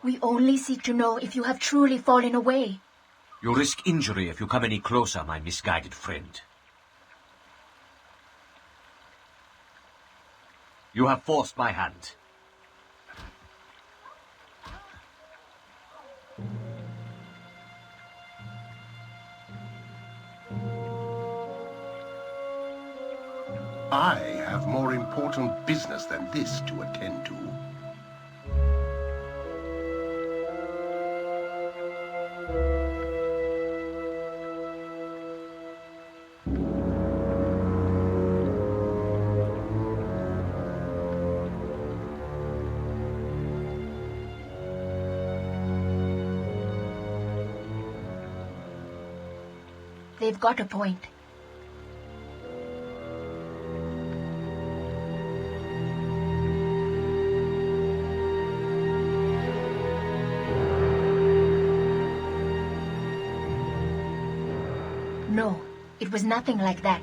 We only seek to know if you have truly fallen away. You risk injury if you come any closer, my misguided friend. You have forced my hand. I have more important business than this to attend to. They've got a point. No, it was nothing like that.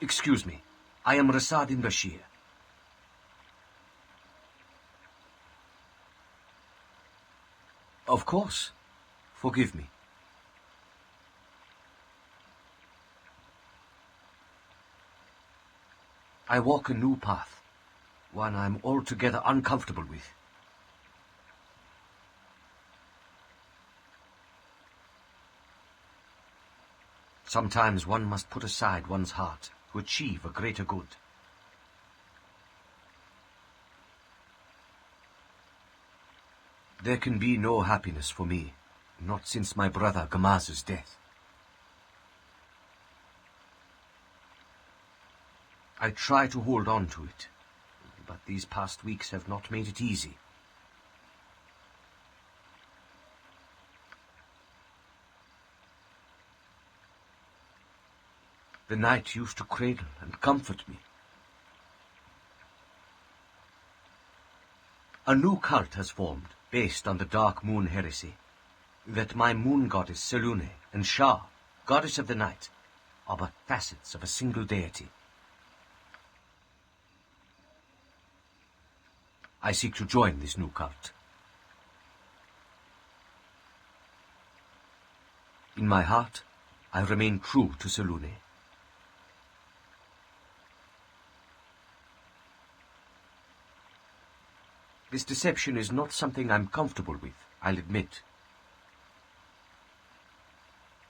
Excuse me. I am Rasaad in Bashir. Of course. Forgive me. I walk a new path, one I'm altogether uncomfortable with. Sometimes one must put aside one's heart to achieve a greater good. There can be no happiness for me, not since my brother Gamaz's death. I try to hold on to it, but these past weeks have not made it easy. The night used to cradle and comfort me. A new cult has formed, based on the Dark Moon heresy, that my moon goddess Селуне and Shah, goddess of the night, are but facets of a single deity. I seek to join this new cult. In my heart, I remain true to Селуне. This deception is not something I'm comfortable with, I'll admit.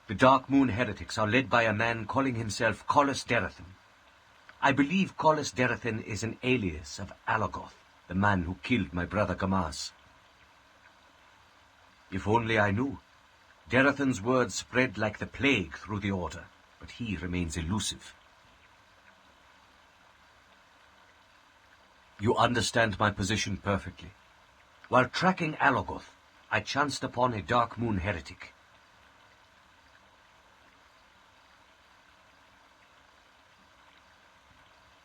The Dark Moon heretics are led by a man calling himself Collis Derathan. I believe Collis Derathan is an alias of Alagoth, the man who killed my brother Gamaz. If only I knew. Derathan's words spread like the plague through the Order, but he remains elusive. You understand my position perfectly. While tracking Alagoth, I chanced upon a Dark Moon heretic.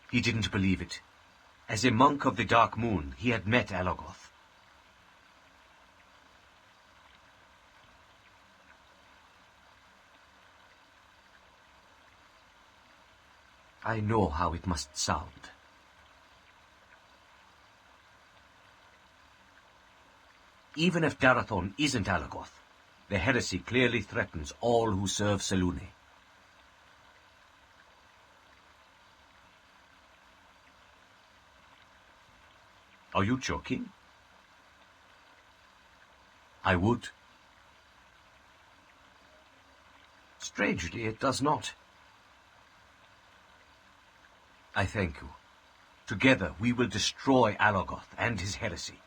He didn't believe it. As a monk of the Dark Moon, he had met Alagoth. I know how it must sound. Even if Darathon isn't Alagoth, the heresy clearly threatens all who serve Селуне. Are you joking? I would. Strangely, it does not. I thank you. Together we will destroy Alogoth and his heresy.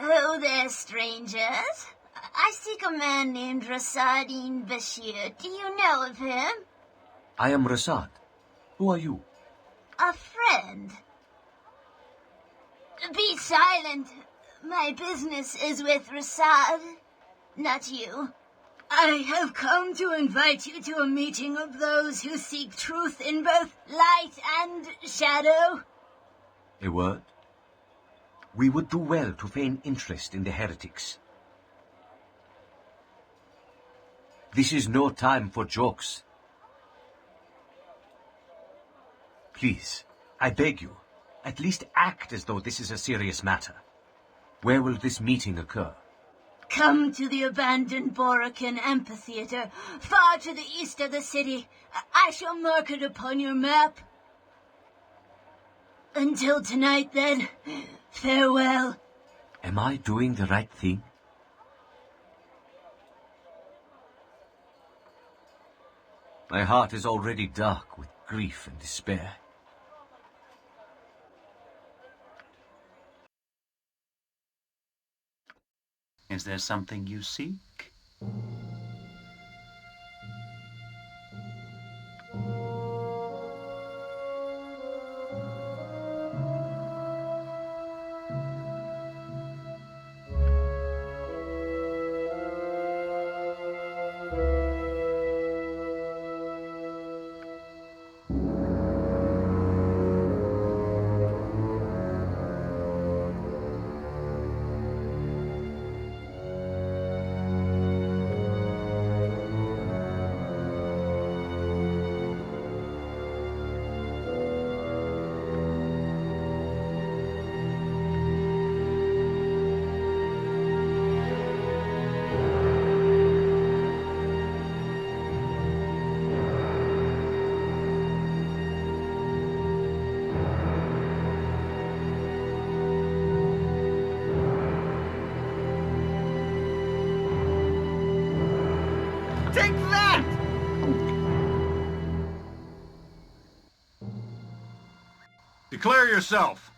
Hello there, strangers. I seek a man named Rasaad Bashir. Do you know of him? I am Rasaad. Who are you? A friend. Be silent. My business is with Rasaad, not you. I have come to invite you to a meeting of those who seek truth in both light and shadow. A word? We would do well to feign interest in the heretics. This is no time for jokes. Please, I beg you, at least act as though this is a serious matter. Where will this meeting occur? Come to the abandoned Borakan amphitheater, far to the east of the city. I shall mark it upon your map. Until tonight, then, farewell. Am I doing the right thing? My heart is already dark with grief and despair. Is there something you seek? Take that! Declare yourself.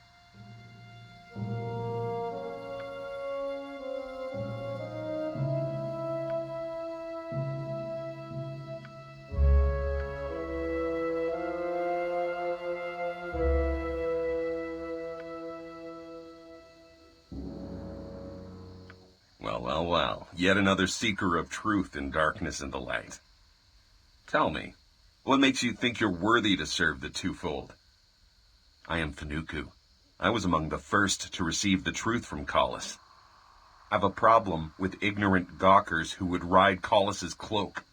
Well. Yet another seeker of truth in darkness and the light. Tell me, what makes you think you're worthy to serve the twofold? I am Finuku. I was among the first to receive the truth from Callis. I've a problem with ignorant gawkers who would ride Callis's cloak.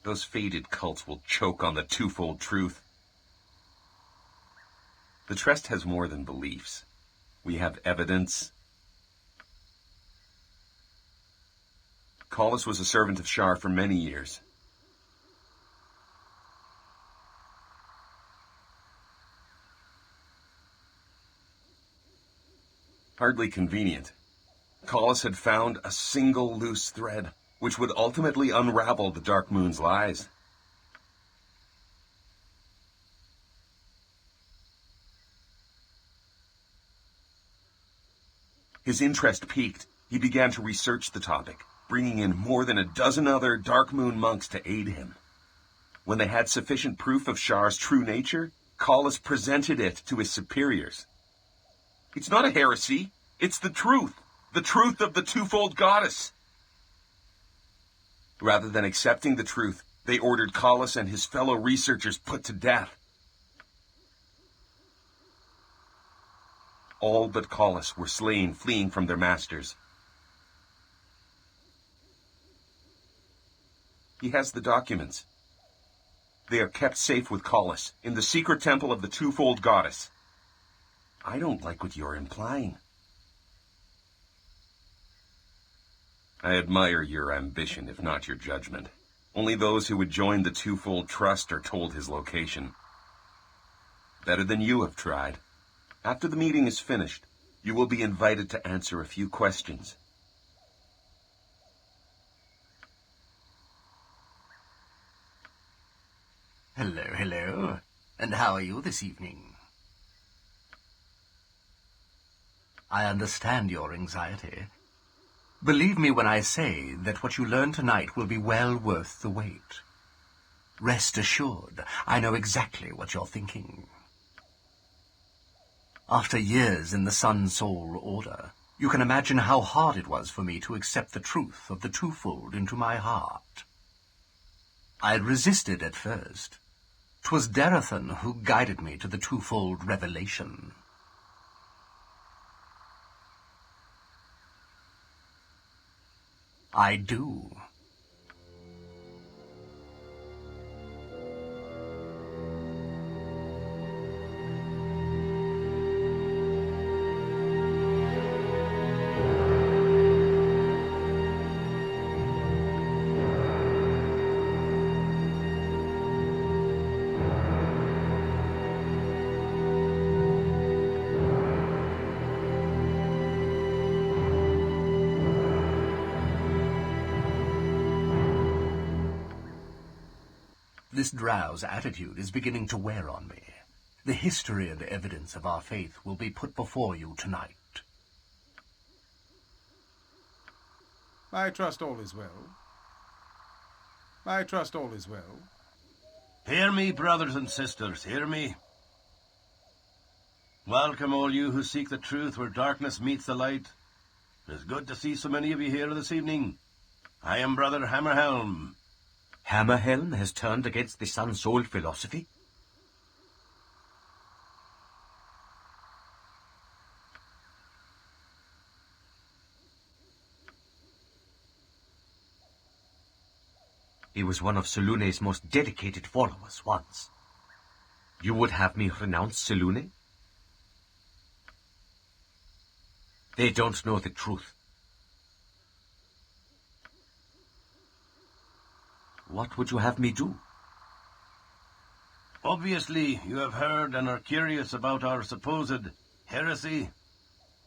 Those faded cults will choke on the twofold truth. The Trust has more than beliefs. We have evidence. Callis was a servant of Shar for many years. Hardly convenient. Callis had found a single loose thread, which would ultimately unravel the Dark Moon's lies. His interest piqued. He began to research the topic, bringing in more than a dozen other Dark Moon monks to aid him. When they had sufficient proof of Shar's true nature, Callis presented it to his superiors. It's not a heresy, it's the truth of the twofold goddess. Rather than accepting the truth, they ordered Callis and his fellow researchers put to death. all but Collis were slain fleeing from their masters. He has the documents. They are kept safe with Collis, in the secret temple of the twofold goddess. I don't like what you're implying. I admire your ambition, if not your judgment. Only those who would join the twofold trust are told his location. Better than you have tried. After the meeting is finished, you will be invited to answer a few questions. Hello, hello. And how are you this evening? I understand your anxiety. Believe me when I say that what you learn tonight will be well worth the wait. Rest assured, I know exactly what you're thinking. After years in the Sun-Soul Order, you can imagine how hard it was for me to accept the truth of the twofold into my heart. I resisted at first. 'Twas Darathan who guided me to the twofold revelation. I do. This drow's attitude is beginning to wear on me. The history and evidence of our faith will be put before you tonight. I trust all is well. I trust all is well. Hear me, brothers and sisters, hear me. Welcome all you who seek the truth where darkness meets the light. It is good to see so many of you here this evening. I am Brother Hammerhelm. Hammerhelm has turned against the Sun-Soul philosophy? He was one of Selune's most dedicated followers once. You would have me renounce Селуне? They don't know the truth. What would you have me do? Obviously, you have heard and are curious about our supposed heresy.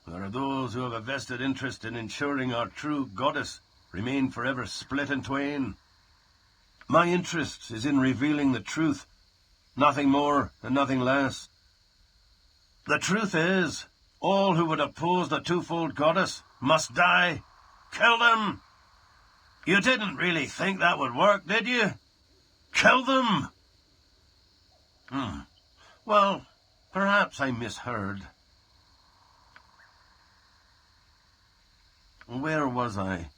There are those who have a vested interest in ensuring our true goddess remain forever split in twain. My interest is in revealing the truth, nothing more and nothing less. The truth is, all who would oppose the twofold goddess must die. Kill them! You didn't really think that would work, did you? Kill them! Well, perhaps I misheard. Where was I?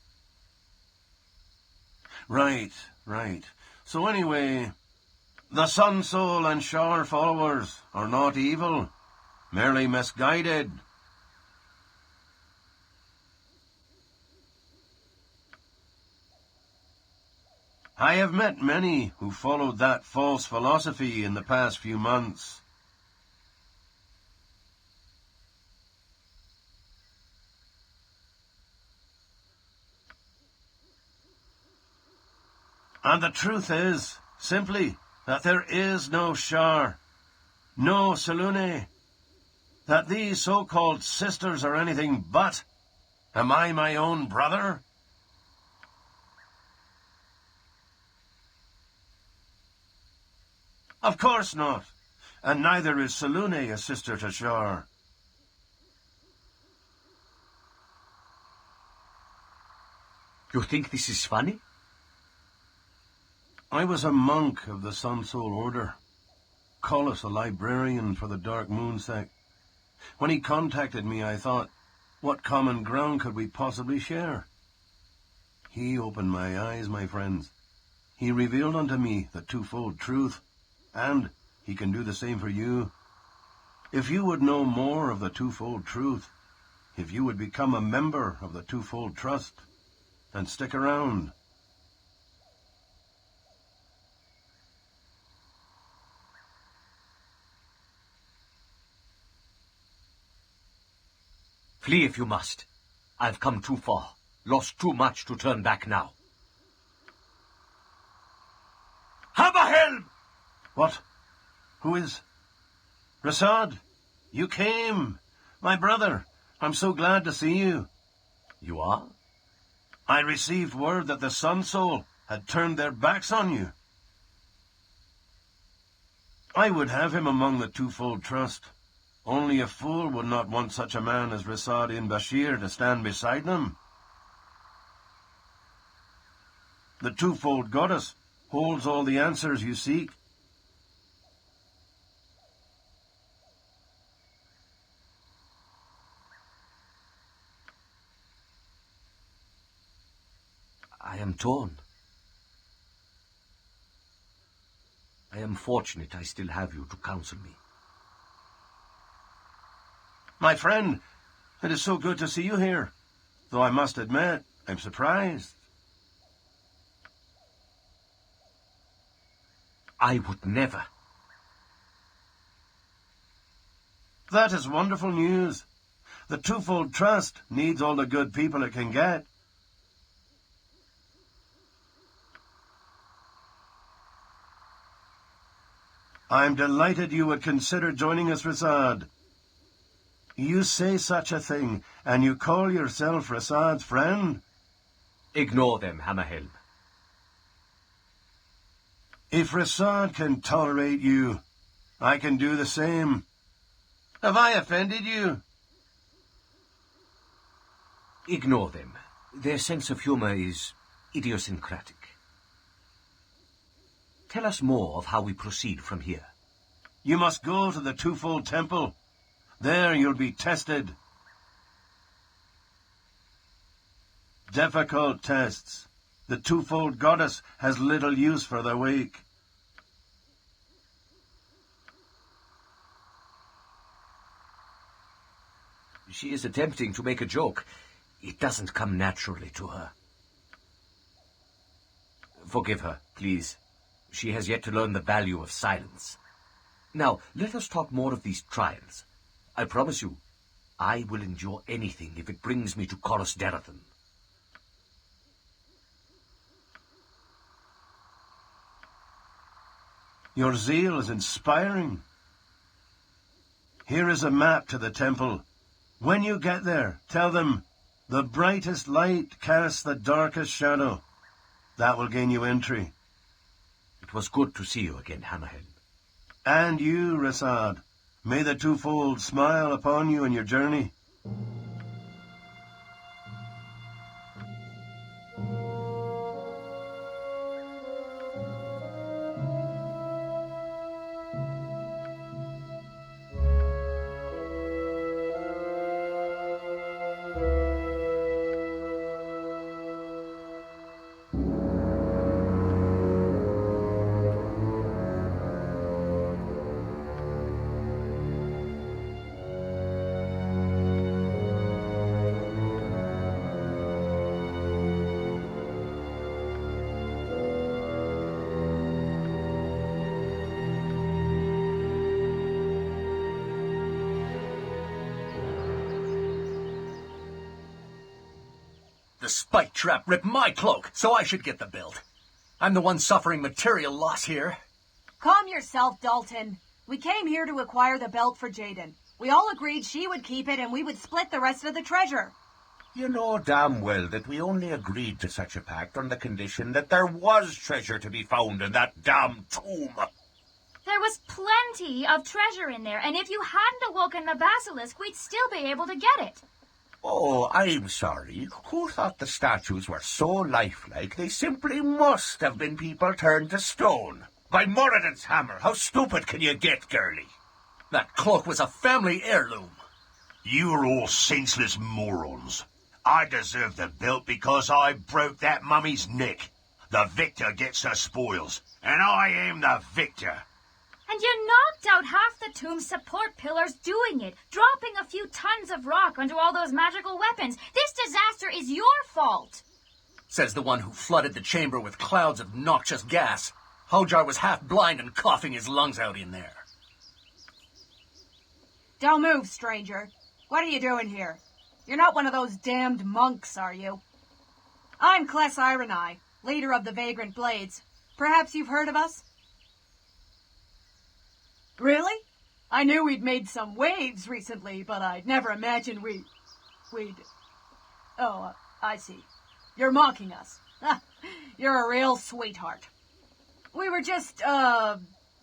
Right. So anyway, the Sun Soul and Shar followers are not evil, merely misguided. I have met many who followed that false philosophy in the past few months. And the truth is, simply, that there is no Shar, no Селуне, that these so-called sisters are anything but. Am I my own brother? Of course not, and neither is Селуне a sister to Shar. You think this is funny? I was a monk of the Sun-Soul Order, Collis a librarian for the Dark Moon sect. When he contacted me, I thought, what common ground could we possibly share? He opened my eyes, my friends. He revealed unto me the twofold truth, and he can do the same for you. If you would know more of the twofold truth, if you would become a member of the twofold trust, then stick around. Flee if you must. I've come too far, lost too much to turn back now. Have a helm! What? Who is... Rasaad? You came! My brother, I'm so glad to see you. You are? I received word that the Sun Soul had turned their backs on you. I would have him among the twofold trust. Only a fool would not want such a man as Rasaad in Bashir to stand beside them. The twofold goddess holds all the answers you seek. I am torn. I am fortunate I still have you to counsel me. My friend, it is so good to see you here. Though I must admit, I'm surprised. I would never. That is wonderful news. The twofold trust needs all the good people it can get. I'm delighted you would consider joining us, Rasaad. You say such a thing, and you call yourself Rasaad's friend? Ignore them, Hammerhelm. If Rasaad can tolerate you, I can do the same. Have I offended you? Ignore them. Their sense of humor is idiosyncratic. Tell us more of how we proceed from here. You must go to the twofold temple. There you'll be tested. Difficult tests. The twofold goddess has little use for the weak. She is attempting to make a joke. It doesn't come naturally to her. Forgive her, please. She has yet to learn the value of silence. Now, let us talk more of these trials. I promise you, I will endure anything if it brings me to Chorus Derathan. Your zeal is inspiring. Here is a map to the temple. When you get there, tell them, the brightest light casts the darkest shadow. That will gain you entry. It was good to see you again, Hammerhelm. And you, Rasaad. May the twofold smile upon you in your journey. The spike trap ripped my cloak, so I should get the build. I'm the one suffering material loss here. Calm yourself, Dalton. We came here to acquire the belt for Jaden. We all agreed she would keep it and we would split the rest of the treasure. You know damn well that we only agreed to such a pact on the condition that there was treasure to be found in that damn tomb. There was plenty of treasure in there, and if you hadn't awoken the basilisk, we'd still be able to get it. Oh, I'm sorry. Who thought the statues were so lifelike they simply must have been people turned to stone? By Moradin's hammer, how stupid can you get, girlie? That cloak was a family heirloom. You're all senseless morons. I deserve the belt because I broke that mummy's neck. The victor gets the spoils, and I am the victor. And you knocked out half the tomb's support pillars doing it, dropping a few tons of rock onto all those magical weapons. This disaster is your fault. Says the one who flooded the chamber with clouds of noxious gas. Hojar was half blind and coughing his lungs out in there. Don't move, stranger. What are you doing here? You're not one of those damned monks, are you? I'm Cless Ironeye, leader of the Vagrant Blades. Perhaps you've heard of us? Really? I knew we'd made some waves recently, but I'd never imagined we'd... Oh, I see. You're mocking us. You're a real sweetheart. We were just,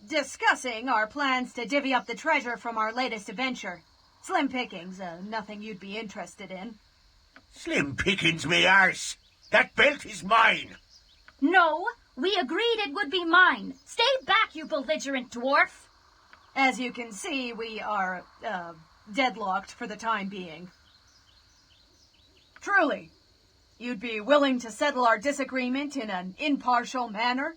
discussing our plans to divvy up the treasure from our latest adventure. Slim pickings, nothing you'd be interested in. Slim pickings, me arse. That belt is mine. No, we agreed it would be mine. Stay back, you belligerent dwarf. As you can see, we are, deadlocked for the time being. Truly, you'd be willing to settle our disagreement in an impartial manner?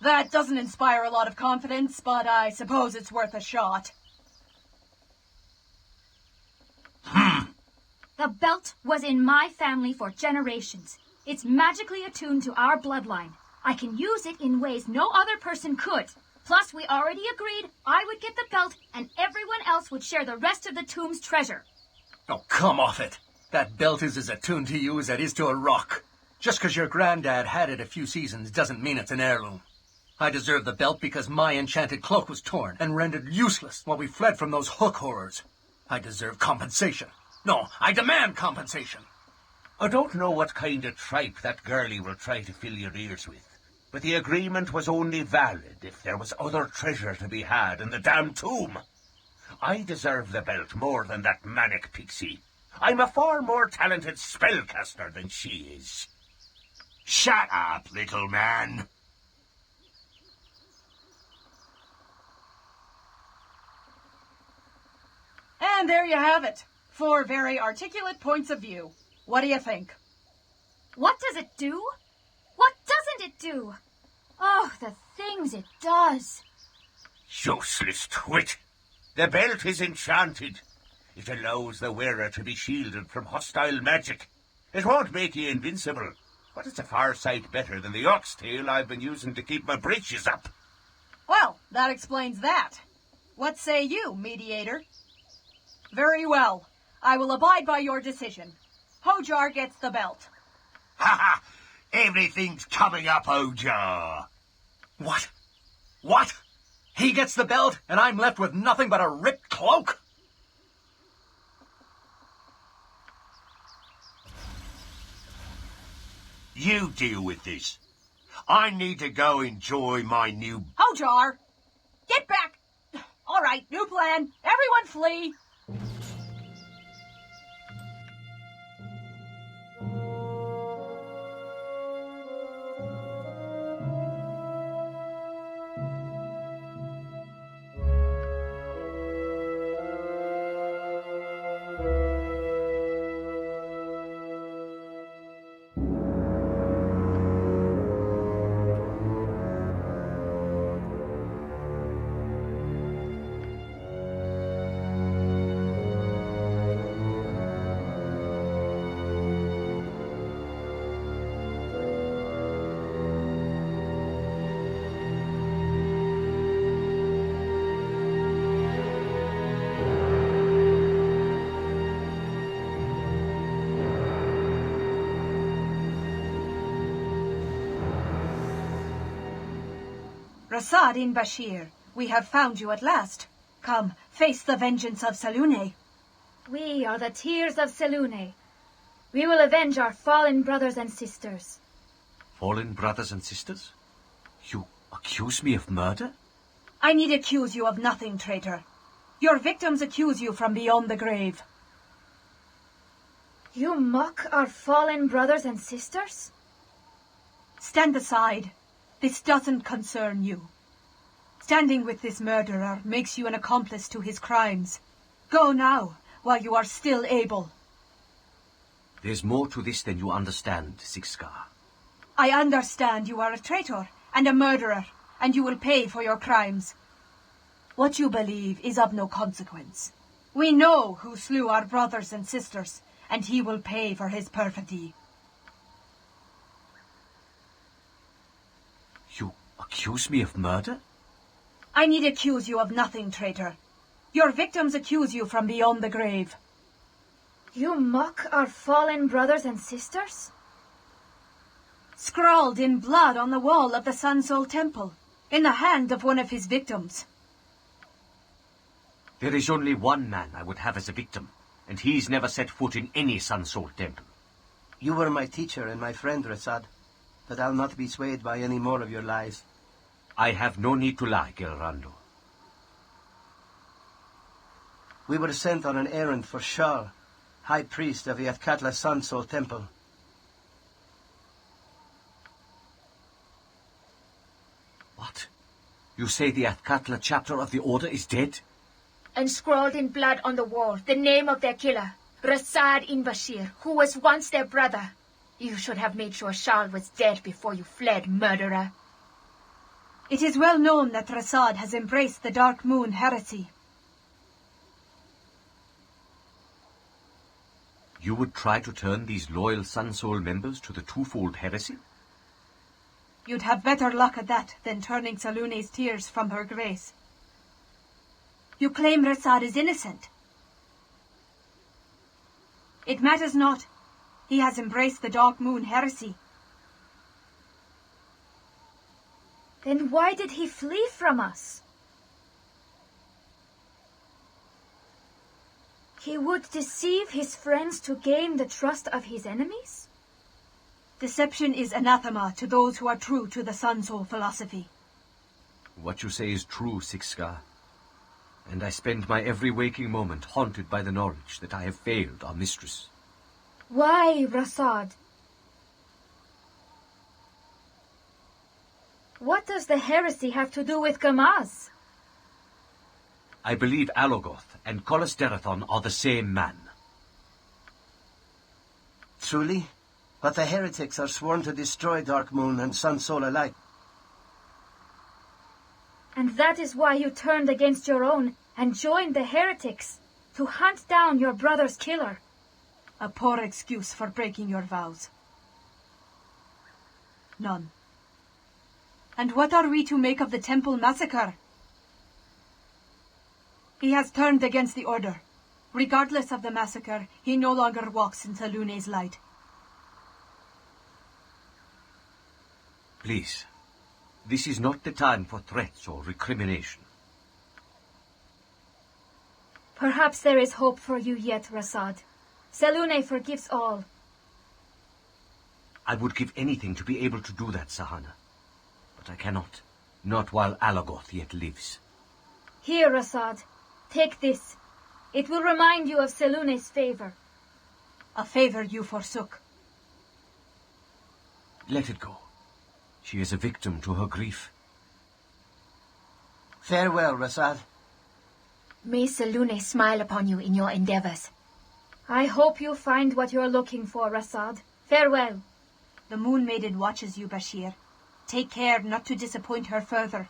That doesn't inspire a lot of confidence, but I suppose it's worth a shot. The belt was in my family for generations. It's magically attuned to our bloodline. I can use it in ways no other person could. Plus, we already agreed I would get the belt and everyone else would share the rest of the tomb's treasure. Oh, come off it. That belt is as attuned to you as it is to a rock. Just because your granddad had it a few seasons doesn't mean it's an heirloom. I deserve the belt because my enchanted cloak was torn and rendered useless while we fled from those hook horrors. I deserve compensation. No, I demand compensation. I don't know what kind of tripe that girlie will try to fill your ears with, but the agreement was only valid if there was other treasure to be had in the damn tomb. I deserve the belt more than that manic pixie. I'm a far more talented spellcaster than she is. Shut up, little man. And there you have it. 4 very articulate points of view. What do you think? What does it do? What doesn't it do? Oh, the things it does. Useless twit. The belt is enchanted. It allows the wearer to be shielded from hostile magic. It won't make you invincible, but it's a far sight better than the oxtail I've been using to keep my breeches up. Well, that explains that. What say you, mediator? Very well. I will abide by your decision. Hojar gets the belt. Ha ha! Everything's coming up, Hojar. What? What? He gets the belt, and I'm left with nothing but a ripped cloak? You deal with this. I need to go enjoy my new... Hojar! Get back! All right, new plan. Everyone flee! Rasaad in Bashir, we have found you at last. Come, face the vengeance of Селуне. We are the tears of Селуне. We will avenge our fallen brothers and sisters. Fallen brothers and sisters? You accuse me of murder? I need accuse you of nothing, traitor. Your victims accuse you from beyond the grave. You mock our fallen brothers and sisters? Stand aside. This doesn't concern you. Standing with this murderer makes you an accomplice to his crimes. Go now, while you are still able. There's more to this than you understand, Sixscar. I understand you are a traitor and a murderer, and you will pay for your crimes. What you believe is of no consequence. We know who slew our brothers and sisters, and he will pay for his perfidy. You accuse me of murder? I need accuse you of nothing, traitor. Your victims accuse you from beyond the grave. You mock our fallen brothers and sisters? Scrawled in blood on the wall of the Sun Soul Temple, in the hand of one of his victims. There is only one man I would have as a victim, and he's never set foot in any Sun Soul Temple. You were my teacher and my friend, Rasaad, but I'll not be swayed by any more of your lies. I have no need to lie, Gelrando. We were sent on an errand for Shar, High Priest of the Athkatla Sun Soul Temple. What? You say the Athkatla chapter of the Order is dead? And scrawled in blood on the wall, the name of their killer, Rasaad in Bashir, who was once their brother. You should have made sure Shar was dead before you fled, murderer. It is well known that Rasaad has embraced the Dark Moon heresy. You would try to turn these loyal Sun Soul members to the twofold heresy? You'd have better luck at that than turning Selune's tears from her grace. You claim Rasaad is innocent. It matters not. He has embraced the Dark Moon heresy. Then why did he flee from us? He would deceive his friends to gain the trust of his enemies? Deception is anathema to those who are true to the Sun Soul philosophy. What you say is true, Sixscar. And I spend my every waking moment haunted by the knowledge that I have failed our mistress. Why, Rasaad? What does the heresy have to do with Gamaz? I believe Alogoth and Kolesterathon are the same man. Truly? But the heretics are sworn to destroy Dark Moon and Sun Soul alike. And that is why you turned against your own and joined the heretics, to hunt down your brother's killer. A poor excuse for breaking your vows. None. And what are we to make of the temple massacre? He has turned against the Order. Regardless of the massacre, he no longer walks in Selune's light. Please, this is not the time for threats or recrimination. Perhaps there is hope for you yet, Rasaad. Selune forgives all. I would give anything to be able to do that, Sahana. But I cannot. Not while Alogoth yet lives. Here, Rasaad. Take this. It will remind you of Selune's favor. A favor you forsook. Let it go. She is a victim to her grief. Farewell, Rasaad. May Selune smile upon you in your endeavors. I hope you find what you're looking for, Rasaad. Farewell. The Moon Maiden watches you, Bashir. Take care not to disappoint her further.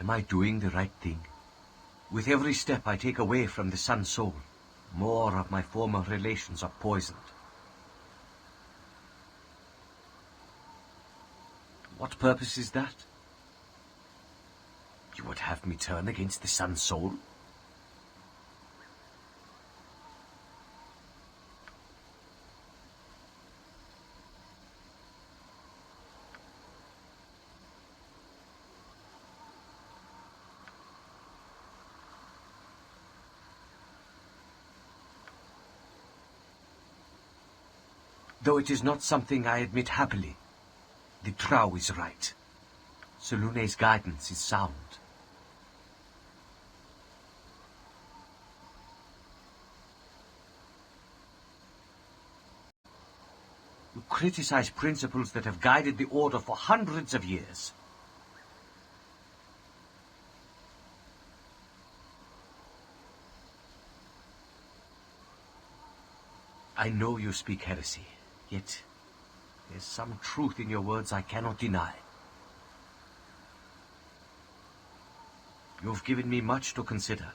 Am I doing the right thing? With every step I take away from the Sun Soul, more of my former relations are poisoned. What purpose is that? You would have me turn against the Sun Soul? Though it is not something I admit happily, the Drow is right. Selune's guidance is sound. You criticize principles that have guided the Order for hundreds of years. I know you speak heresy, yet there's some truth in your words I cannot deny. You've given me much to consider.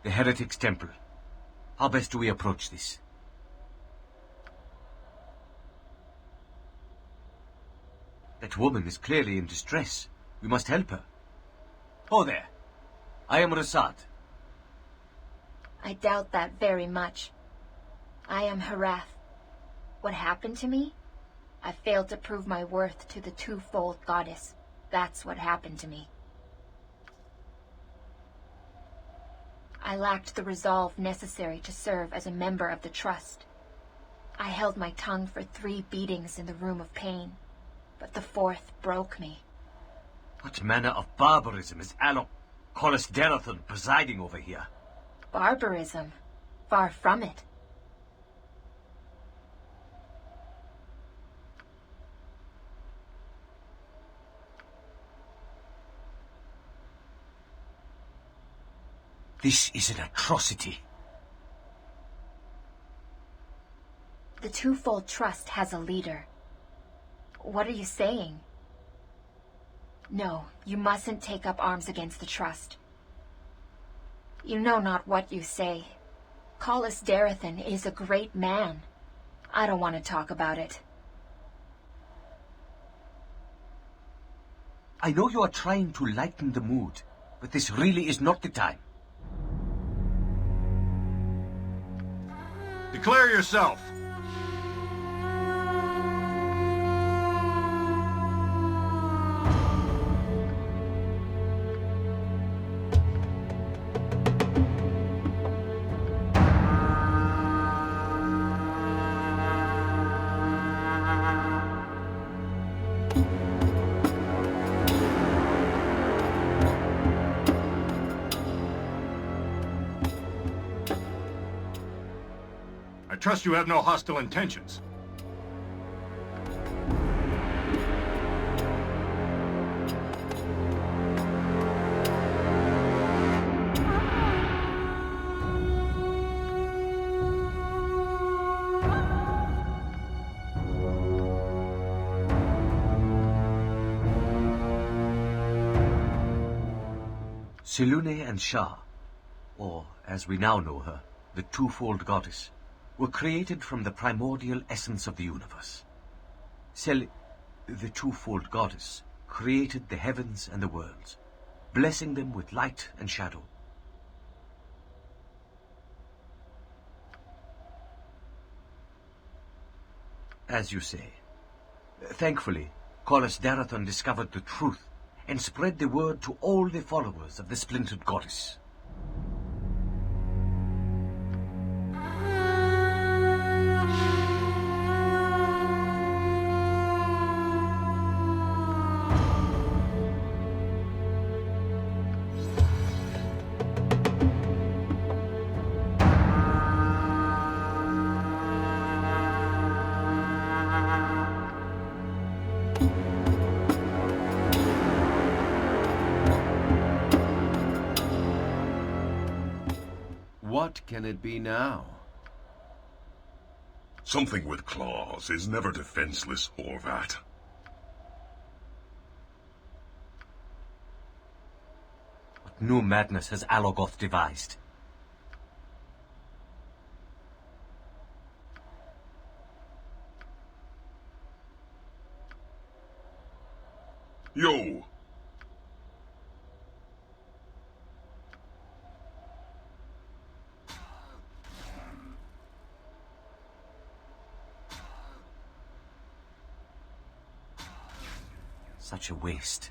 The Heretic's Temple. How best do we approach this? That woman is clearly in distress. We must help her. Oh, there. I am Rasaad. I doubt that very much. I am Harath. What happened to me? I failed to prove my worth to the twofold goddess. That's what happened to me. I lacked the resolve necessary to serve as a member of the Trust. I held my tongue for 3 beatings in the Room of Pain, but the 4th broke me. What manner of barbarism is Derathon presiding over here? Barbarism? Far from it. This is an atrocity. The twofold trust has a leader. What are you saying? No, you mustn't take up arms against the trust. You know not what you say. Derathon is a great man. I don't want to talk about it. I know you are trying to lighten the mood, but this really is not the time. Declare yourself. I trust you have no hostile intentions. Селуне and Shah, or as we now know her, the twofold goddess, were created from the primordial essence of the universe. The twofold goddess, created the heavens and the worlds, blessing them with light and shadow. As you say. Thankfully, Derathon discovered the truth and spread the word to all the followers of the splintered goddess. What can it be now? Something with claws is never defenseless, Horvat. What new madness has Alogoth devised? Yo! Such a waste.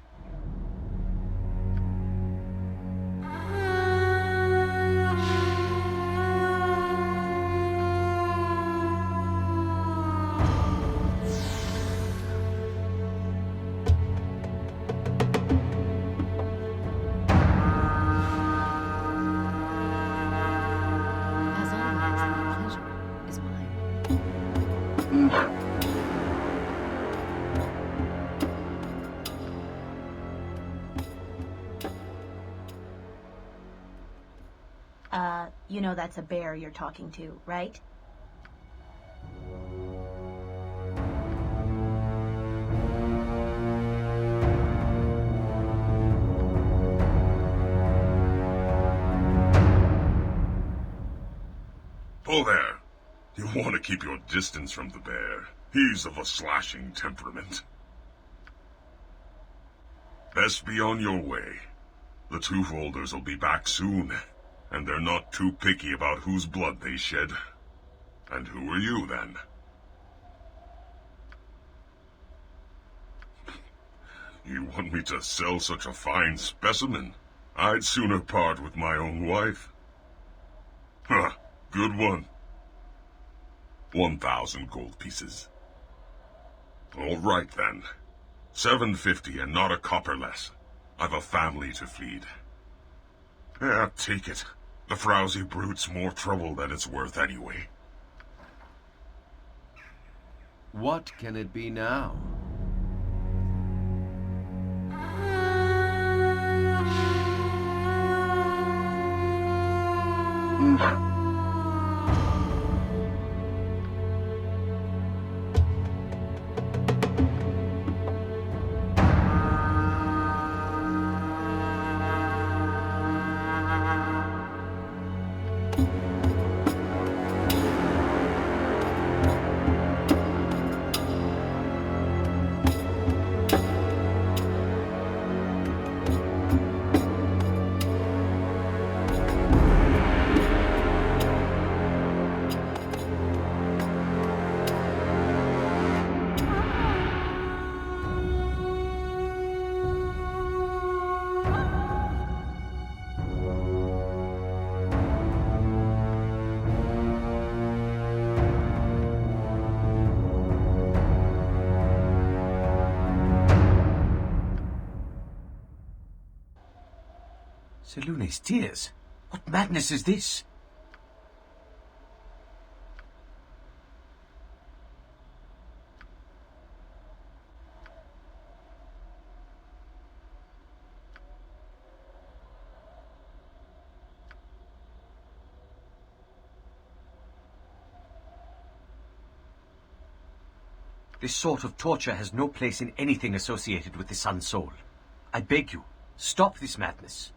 You know that's a bear you're talking to, right? Oh there. You want to keep your distance from the bear. He's of a slashing temperament. Best be on your way. The Twofolders will be back soon. And they're not too picky about whose blood they shed. And who are you, then? You want me to sell such a fine specimen? I'd sooner part with my own wife. Huh, good one. 1,000 gold pieces. All right, then. 750 and not a copper less. I've a family to feed. Yeah, take it. The frowsy brute's more trouble than it's worth anyway. What can it be now? Selune's tears? What madness is this? This sort of torture has no place in anything associated with the Sun Soul. I beg you, stop this madness.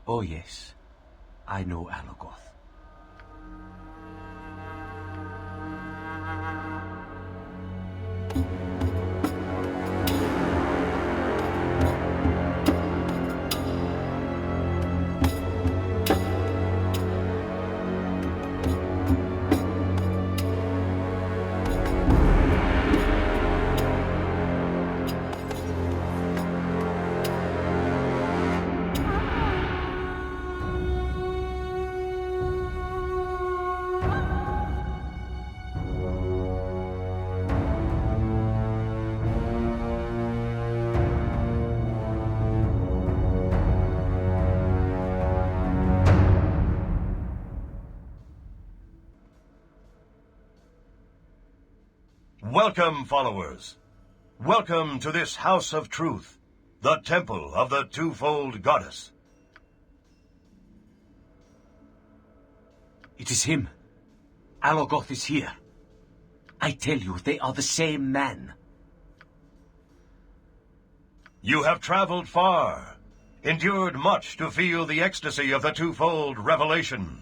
Oh yes, I know Alagoth. Welcome, followers. Welcome to this house of truth, the temple of the twofold goddess. It is him. Alogoth is here. I tell you, they are the same man. You have traveled far, endured much to feel the ecstasy of the twofold revelation.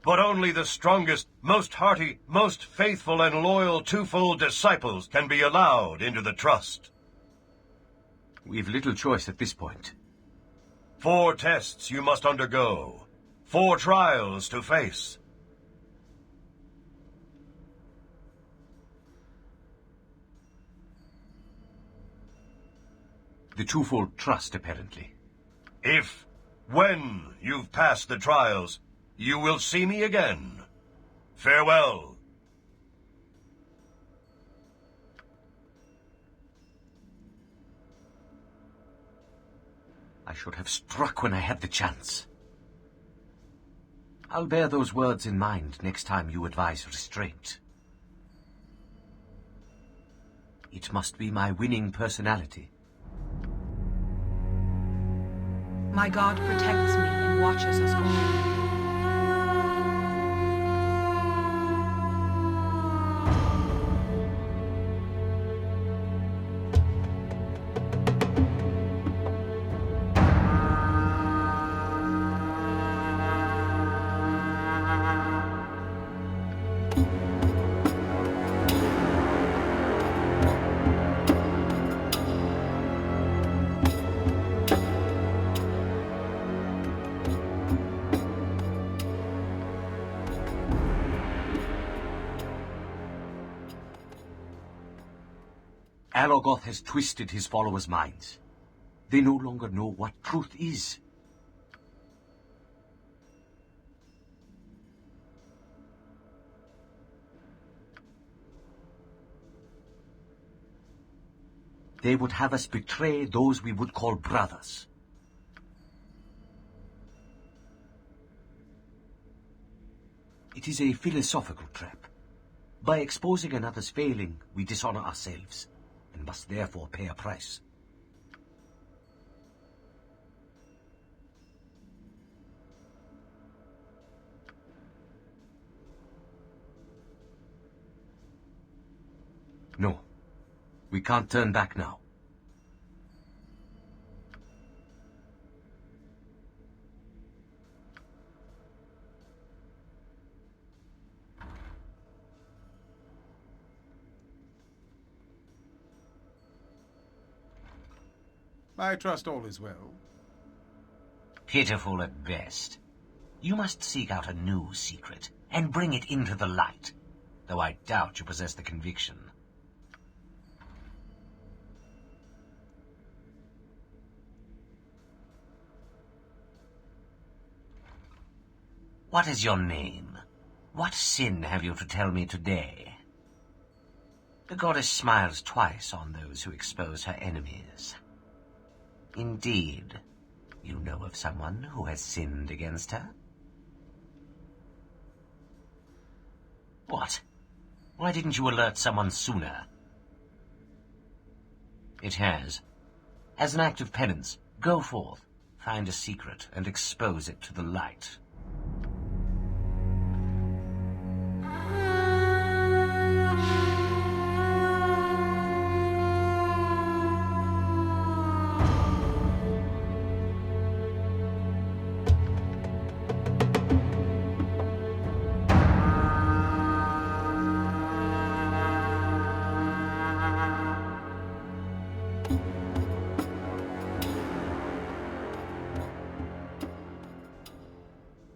But only the strongest, most hearty, most faithful and loyal twofold disciples can be allowed into the trust. We've little choice at this point. 4 tests you must undergo. 4 trials to face. The twofold trust, apparently. If, when you've passed the trials, you will see me again. Farewell. I should have struck when I had the chance. I'll bear those words in mind next time you advise restraint. It must be my winning personality. My God protects me and watches us all. Alogoth has twisted his followers' minds. They no longer know what truth is. They would have us betray those we would call brothers. It is a philosophical trap. By exposing another's failing, we dishonor ourselves, and must therefore pay a price. No, we can't turn back now. I trust all is well. Pitiful at best. You must seek out a new secret, and bring it into the light, though I doubt you possess the conviction. What is your name? What sin have you to tell me today? The goddess smiles twice on those who expose her enemies. Indeed, you know of someone who has sinned against her? What? Why didn't you alert someone sooner? It has. As an act of penance, go forth, find a secret, and expose it to the light.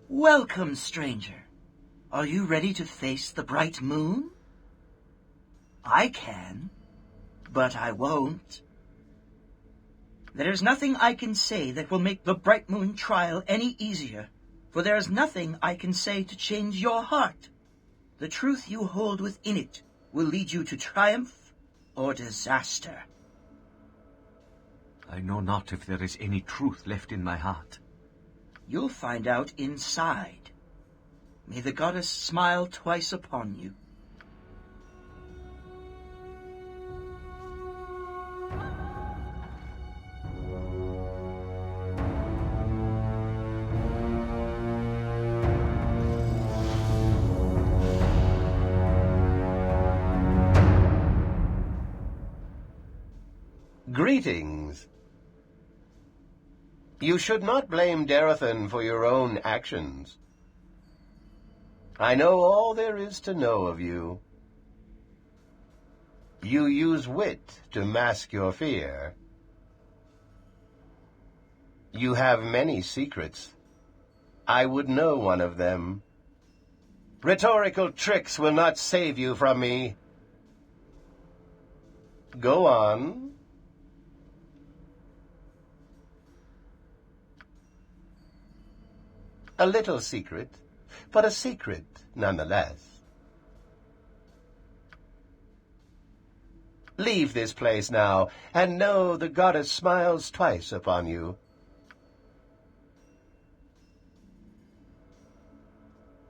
Welcome, stranger. Are you ready to face the bright moon? I can, but I won't. There is nothing I can say that will make the bright moon trial any easier, for there is nothing I can say to change your heart. The truth you hold within it will lead you to triumph or disaster. I know not if there is any truth left in my heart. You'll find out inside. May the goddess smile twice upon you. Greetings. You should not blame Darathan for your own actions. I know all there is to know of you. You use wit to mask your fear. You have many secrets. I would know one of them. Rhetorical tricks will not save you from me. Go on. A little secret, but a secret nonetheless. Leave this place now, and know the goddess smiles twice upon you.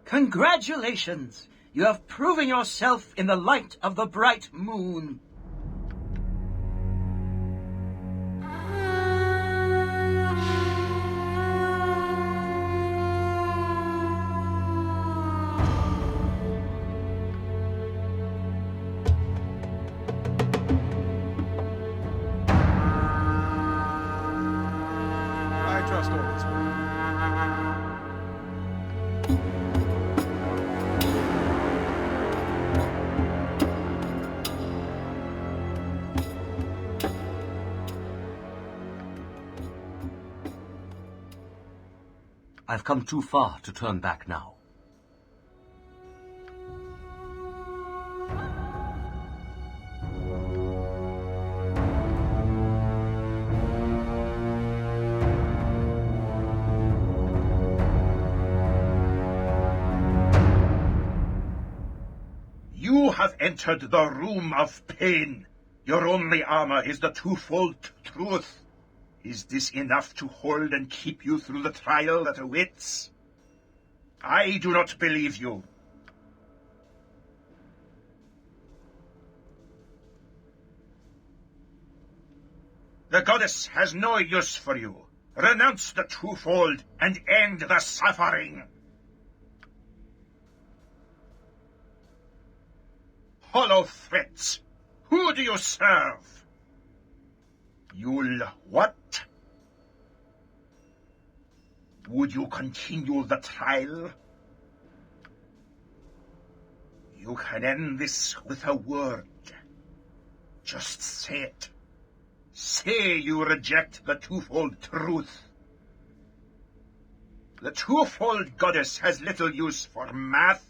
Congratulations! You have proven yourself in the light of the bright moon. I trust all is well. I've come too far to turn back now. You have entered the room of pain. Your only armor is the twofold truth. Is this enough to hold and keep you through the trial that awaits? I do not believe you. The goddess has no use for you. Renounce the twofold and end the suffering. Hollow threats. Who do you serve? You'll what? Would you continue the trial? You can end this with a word. Just say it. Say you reject the twofold truth. The twofold goddess has little use for math.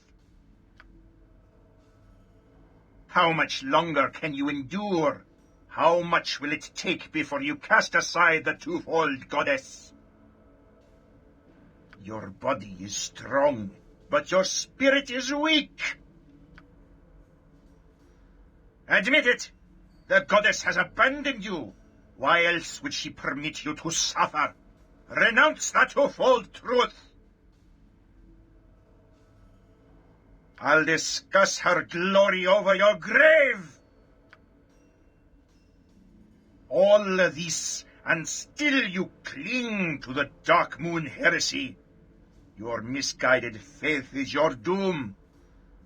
How much longer can you endure? How much will it take before you cast aside the twofold goddess? Your body is strong, but your spirit is weak. Admit it. The goddess has abandoned you. Why else would she permit you to suffer? Renounce the twofold truth. I'll discuss her glory over your grave. All this, and still you cling to the Dark Moon heresy. Your misguided faith is your doom.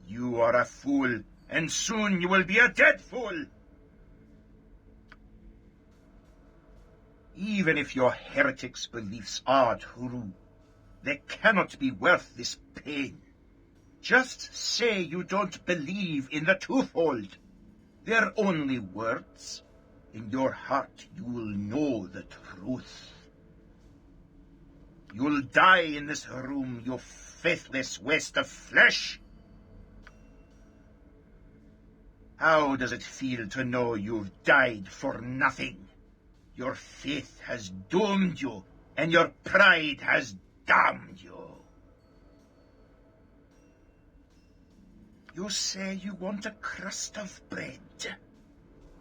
You are a fool, and soon you will be a dead fool. Even if your heretics' beliefs are true, they cannot be worth this pain. Just say you don't believe in the twofold. They're only words. In your heart, you will know the truth. You'll die in this room, you faithless waste of flesh. How does it feel to know you've died for nothing? Your faith has doomed you, and your pride has damned you. You say you want a crust of bread.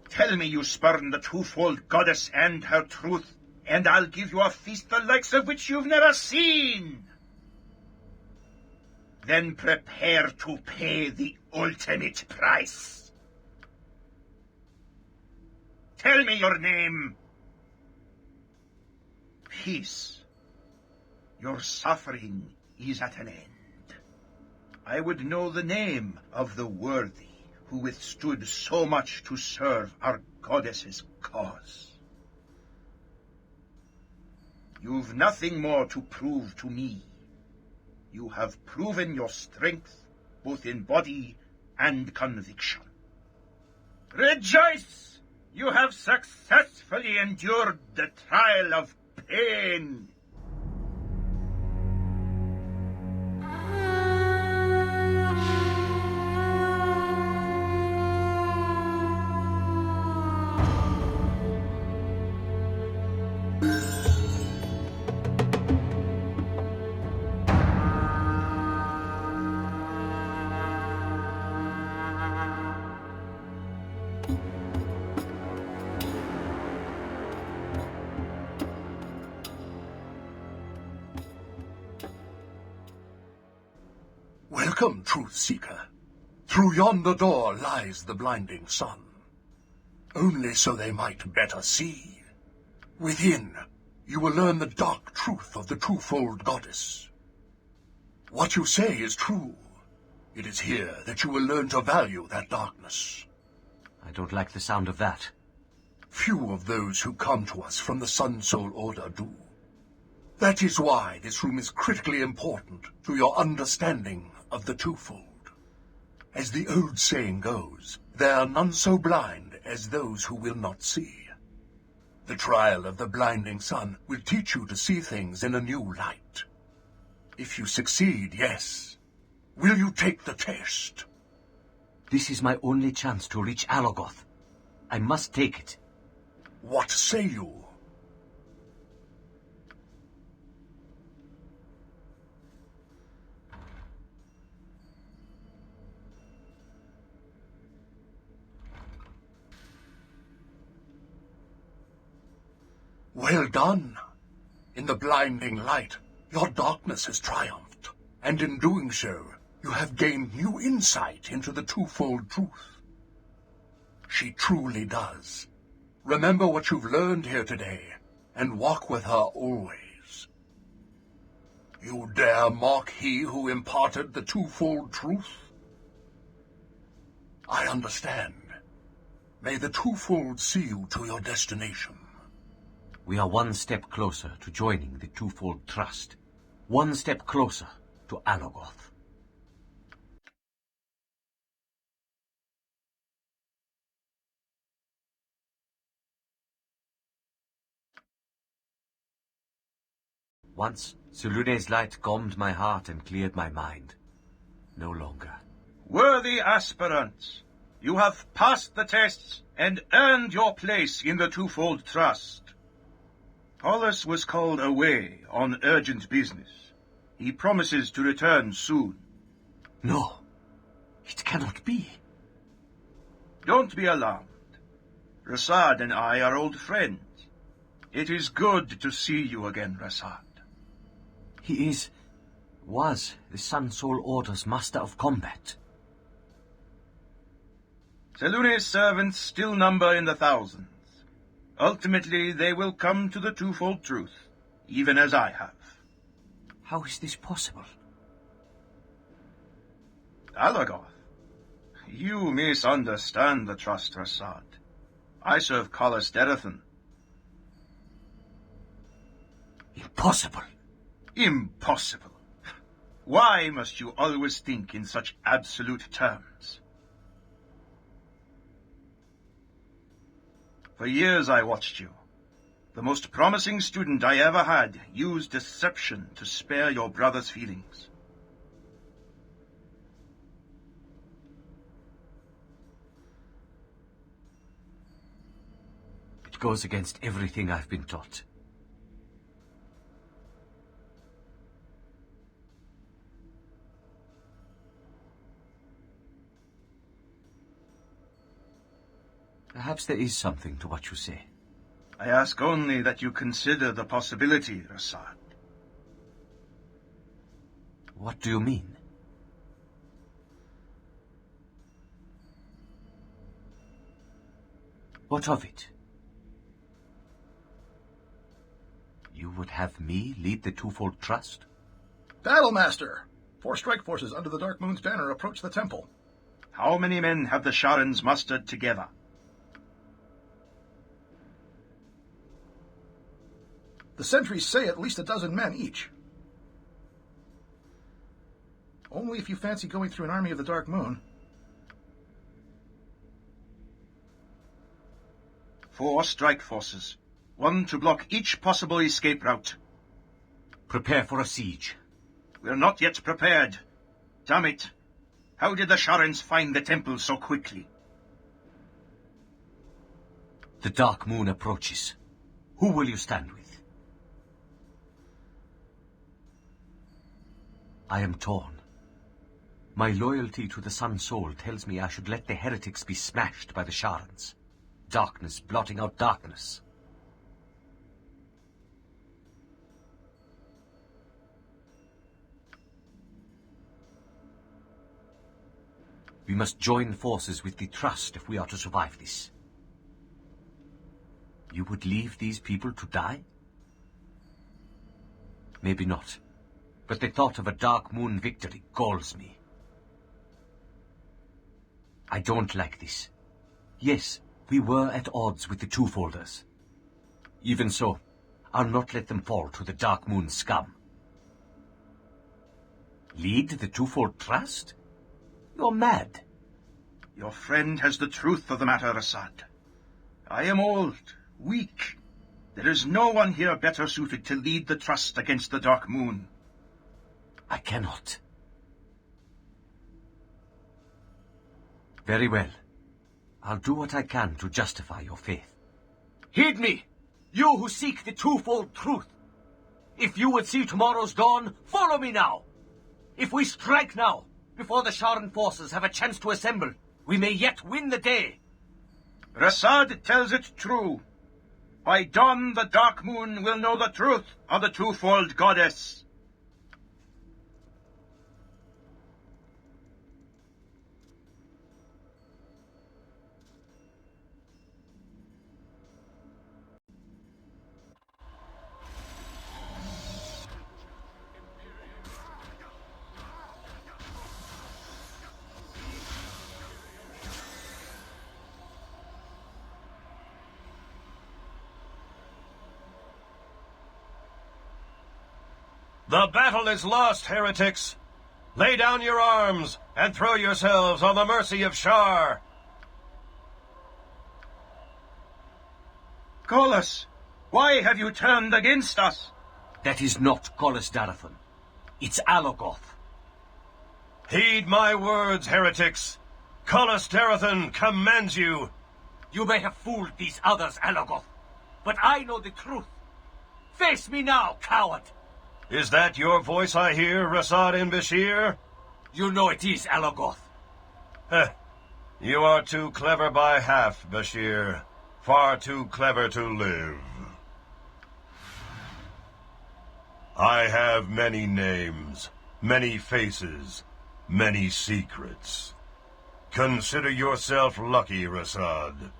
Tell me you spurn the twofold goddess and her truth, and I'll give you a feast the likes of which you've never seen. Then prepare to pay the ultimate price. Tell me your name. Peace. Your suffering is at an end. I would know the name of the worthy who withstood so much to serve our goddess's cause. You've nothing more to prove to me. You have proven your strength, both in body and conviction. Rejoice! You have successfully endured the trial of pain. Welcome, Truth Seeker. Through yonder door lies the blinding sun. Only so they might better see. Within, you will learn the dark truth of the twofold goddess. What you say is true. It is here that you will learn to value that darkness. I don't like the sound of that. Few of those who come to us from the Sun Soul Order do. That is why this room is critically important to your understanding of the twofold. As the old saying goes, there are none so blind as those who will not see. The trial of the blinding sun will teach you to see things in a new light. If you succeed, yes. Will you take the test? This is my only chance to reach Alogoth. I must take it. What say you? Well done. In the blinding light, your darkness has triumphed, and in doing so, you have gained new insight into the twofold truth. She truly does. Remember what you've learned here today, and walk with her always. You dare mock he who imparted the twofold truth? I understand. May the twofold see you to your destination. We are one step closer to joining the twofold trust. One step closer to Alogoth. Once, Selune's light calmed my heart and cleared my mind. No longer. Worthy aspirants, you have passed the tests and earned your place in the twofold trust. Paulus was called away on urgent business. He promises to return soon. No, it cannot be. Don't be alarmed. Rasaad and I are old friends. It is good to see you again, Rasaad. He was the Sun Soul Order's master of combat. Selune's servants still number in the thousands. Ultimately, they will come to the twofold truth, even as I have. How is this possible? Alogoth, you misunderstand the trust, Rasaad. I serve Kalas Derathan. Impossible. Impossible. Why must you always think in such absolute terms? For years I watched you. The most promising student I ever had used deception to spare your brother's feelings. It goes against everything I've been taught. Perhaps there is something to what you say. I ask only that you consider the possibility, Rasaad. What do you mean? What of it? You would have me lead the twofold trust? Battlemaster! 4 strike forces under the Dark Moon's banner approach the temple. How many men have the Sharans mustered together? The sentries say at least 12 men each. Only if you fancy going through an army of the Dark Moon. 4 strike forces. 1 to block each possible escape route. Prepare for a siege. We're not yet prepared. Damn it. How did the Sharans find the temple so quickly? The Dark Moon approaches. Who will you stand with? I am torn. My loyalty to the Sun Soul tells me I should let the heretics be smashed by the Sharans. Darkness blotting out darkness. We must join forces with the Trust if we are to survive this. You would leave these people to die? Maybe not. But the thought of a Dark Moon victory galls me. I don't like this. Yes, we were at odds with the Twofolders. Even so, I'll not let them fall to the Dark Moon scum. Lead the Twofold Trust? You're mad. Your friend has the truth of the matter, Rasaad. I am old, weak. There is no one here better suited to lead the Trust against the Dark Moon. I cannot. Very well. I'll do what I can to justify your faith. Heed me, you who seek the twofold truth. If you would see tomorrow's dawn, follow me now. If we strike now, before the Sharan forces have a chance to assemble, we may yet win the day. Rasaad tells it true. By dawn the Dark Moon will know the truth of the twofold goddess. The battle is lost, heretics. Lay down your arms and throw yourselves on the mercy of Shar. Gollus, why have you turned against us? That is not Gollus Darathan. It's Alogoth. Heed my words, heretics. Gollus Darathan commands you. You may have fooled these others, Alogoth, but I know the truth. Face me now, coward. Is that your voice I hear, Rasaad and Bashir? You know it is, Alogoth. You are too clever by half, Bashir. Far too clever to live. I have many names, many faces, many secrets. Consider yourself lucky, Rasaad.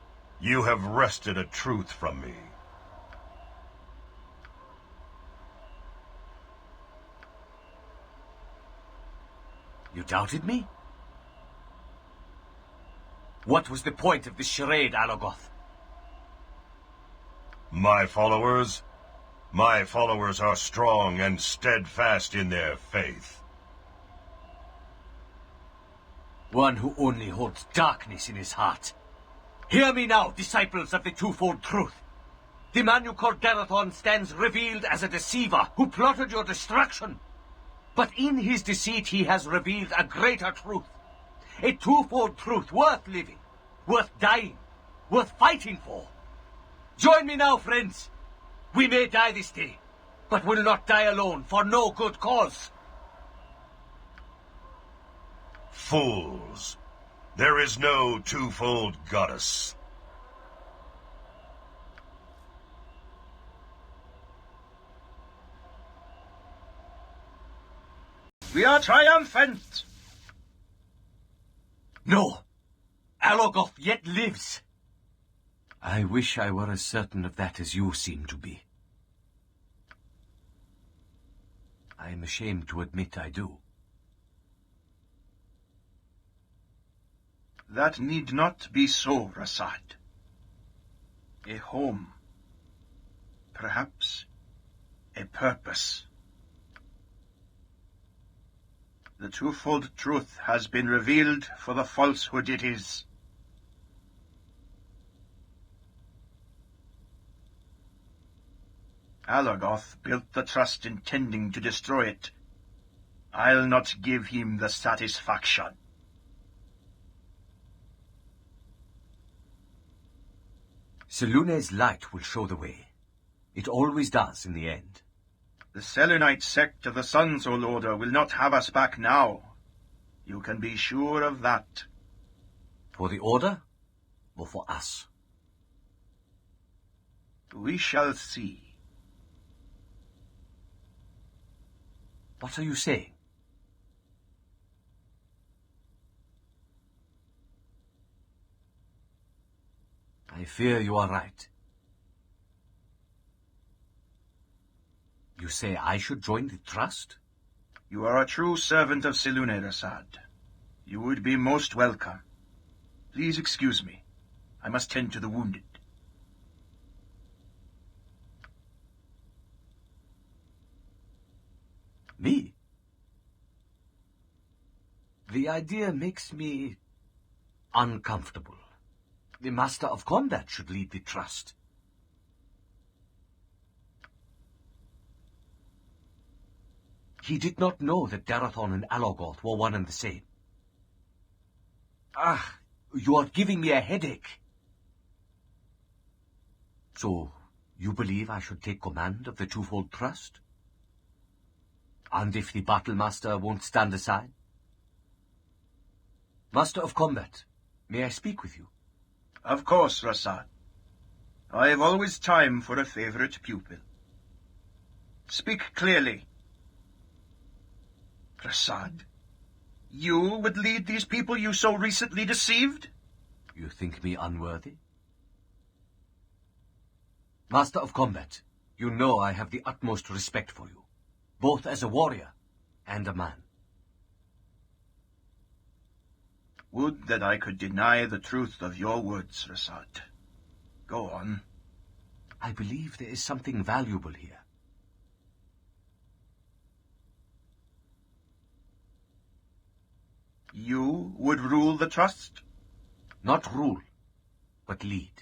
You have wrested a truth from me. You doubted me? What was the point of this charade, Alogoth? My followers? My followers are strong and steadfast in their faith. One who only holds darkness in his heart. Hear me now, disciples of the twofold truth. The man you call Darathon stands revealed as a deceiver who plotted your destruction. But in his deceit he has revealed a greater truth. A twofold truth worth living, worth dying, worth fighting for. Join me now, friends. We may die this day, but will not die alone for no good cause. Fools. There is no twofold goddess. We are triumphant! No! Alogoth yet lives! I wish I were as certain of that as you seem to be. I am ashamed to admit I do. That need not be so, Rasaad. A home. Perhaps a purpose. The twofold truth has been revealed for the falsehood it is. Alagoth built the trust intending to destroy it. I'll not give him the satisfaction. Selune's light will show the way. It always does in the end. The Selunite sect of the Sun Soul Order will not have us back now. You can be sure of that. For the Order, or for us? We shall see. What are you saying? I fear you are right. You say I should join the Trust? You are a true servant of Селуне, Rasaad. You would be most welcome. Please excuse me. I must tend to the wounded. Me? The idea makes me uncomfortable. The Master of Combat should lead the Trust. He did not know that Darathon and Alagoth were one and the same. Ah, you are giving me a headache. So, you believe I should take command of the Twofold Trust? And if the Battlemaster won't stand aside? Master of Combat, may I speak with you? Of course, Rasaad. I have always time for a favorite pupil. Speak clearly. Rasaad, you would lead these people you so recently deceived? You think me unworthy? Master of Combat, you know I have the utmost respect for you, both as a warrior and a man. Would that I could deny the truth of your words, Rasaad. Go on. I believe there is something valuable here. You would rule the Trust? Not rule, but lead.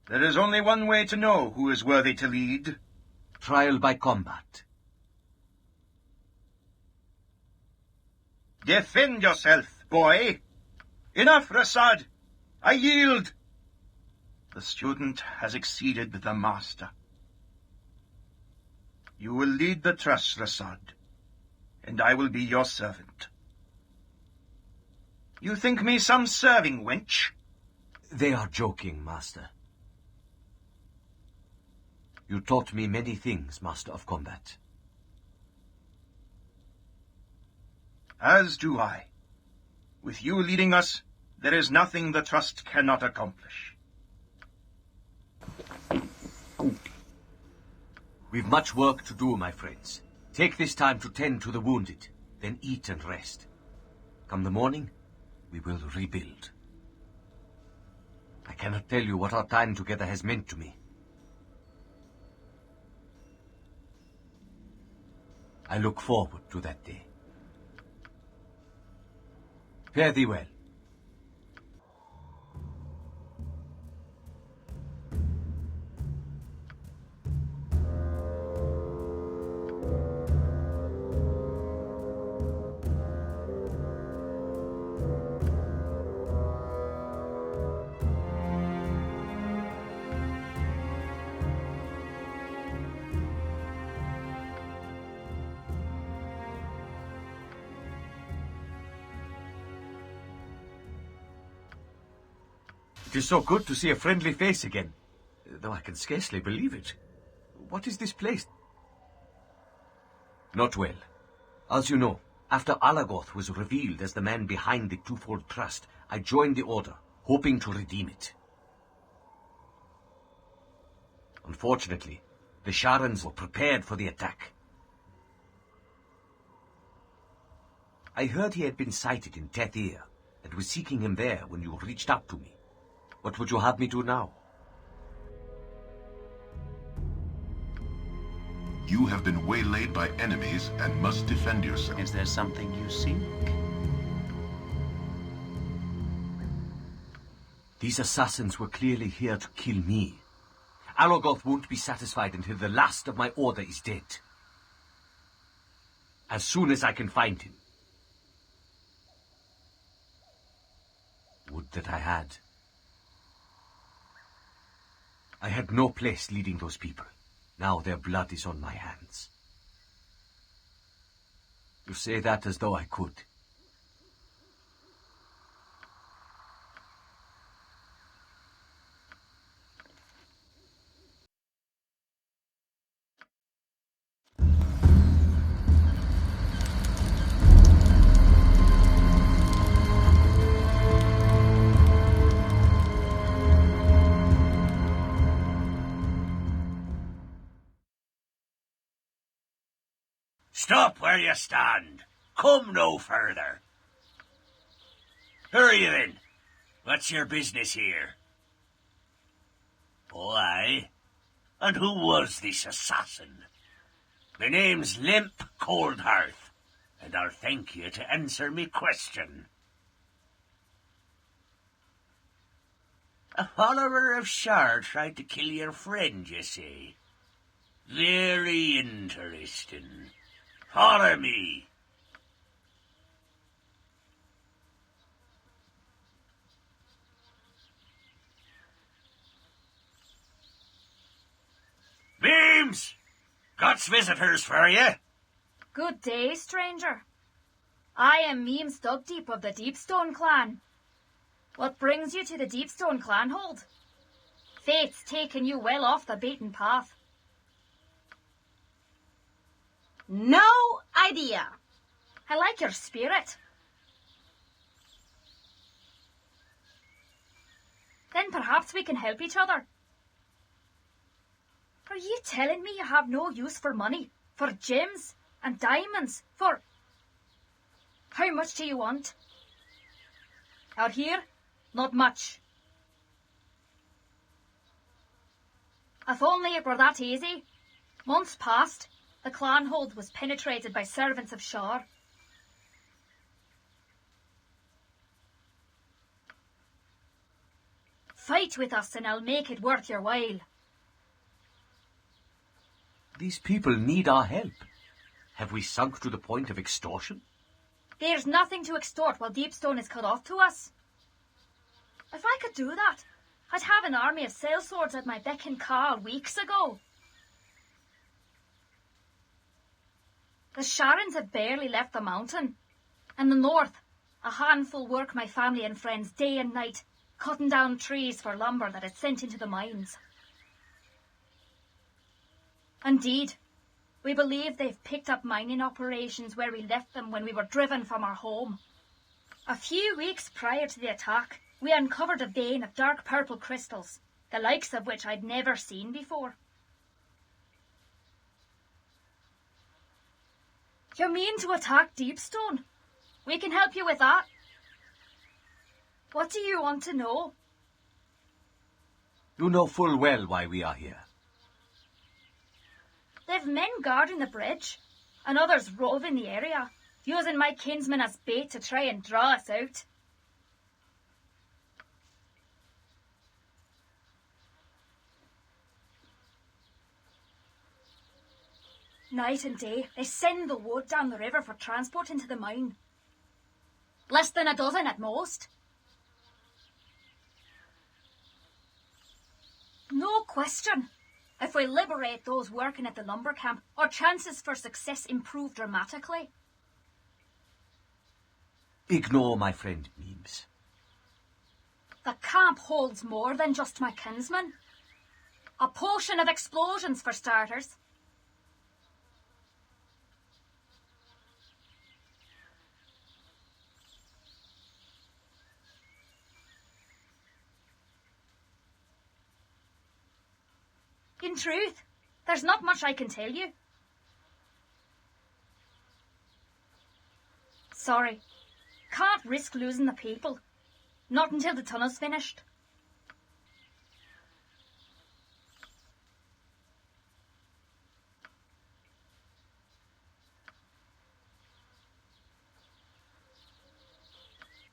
There is only one way to know who is worthy to lead. Trial by combat. Defend yourself, boy! Enough, Rasaad! I yield! The student has exceeded the master. You will lead the Trust, Rasaad, and I will be your servant. You think me some serving wench? They are joking, Master. You taught me many things, Master of Combat. As do I. With you leading us, there is nothing the Trust cannot accomplish. We've much work to do, my friends. Take this time to tend to the wounded, then eat and rest. Come the morning, we will rebuild. I cannot tell you what our time together has meant to me. I look forward to that day. Fare thee well. It is so good to see a friendly face again, though I can scarcely believe it. What is this place? Not well. As you know, after Alagoth was revealed as the man behind the Twofold Trust, I joined the Order, hoping to redeem it. Unfortunately, the Sharans were prepared for the attack. I heard he had been sighted in Tethir, and was seeking him there when you reached out to me. What would you have me do now? You have been waylaid by enemies and must defend yourself. Is there something you seek? These assassins were clearly here to kill me. Alogoth won't be satisfied until the last of my order is dead. As soon as I can find him. Would that I had. I had no place leading those people. Now their blood is on my hands. You say that as though I could. Stop where you stand. Come no further. Who are you then? What's your business here? Oh, aye. And who was this assassin? My name's Limp Coldhearth, and I'll thank you to answer me question. A follower of Shar tried to kill your friend, you say? Very interesting. Follow me. Beams! Got visitors for you. Good day, stranger. I am Meems Dugdeep of the Dipstoun clan. What brings you to the Dipstoun clan hold? Fate's taken you well off the beaten path. No idea. I like your spirit. Then perhaps we can help each other. Are you telling me you have no use for money, for gems and diamonds, for... How much do you want? Out here, not much. If only it were that easy. Months past, the clan hold was penetrated by servants of Shar. Fight with us and I'll make it worth your while. These people need our help. Have we sunk to the point of extortion? There's nothing to extort while Dipstoun is cut off to us. If I could do that, I'd have an army of sellswords at my beck and call weeks ago. The Sharans have barely left the mountain. And the north, a handful work my family and friends day and night, cutting down trees for lumber that is sent into the mines. Indeed, we believe they've picked up mining operations where we left them when we were driven from our home. A few weeks prior to the attack, we uncovered a vein of dark purple crystals, the likes of which I'd never seen before. You mean to attack Dipstoun? We can help you with that. What do you want to know? You know full well why we are here. They've men guarding the bridge, and others roving the area, using my kinsmen as bait to try and draw us out. Night and day, they send the wood down the river for transport into the mine. Less than a dozen at most. No question. If we liberate those working at the lumber camp, our chances for success improve dramatically. Ignore my friend Meems. The camp holds more than just my kinsmen. A potion of explosions for starters. In truth, there's not much I can tell you. Sorry, can't risk losing the people. Not until the tunnel's finished.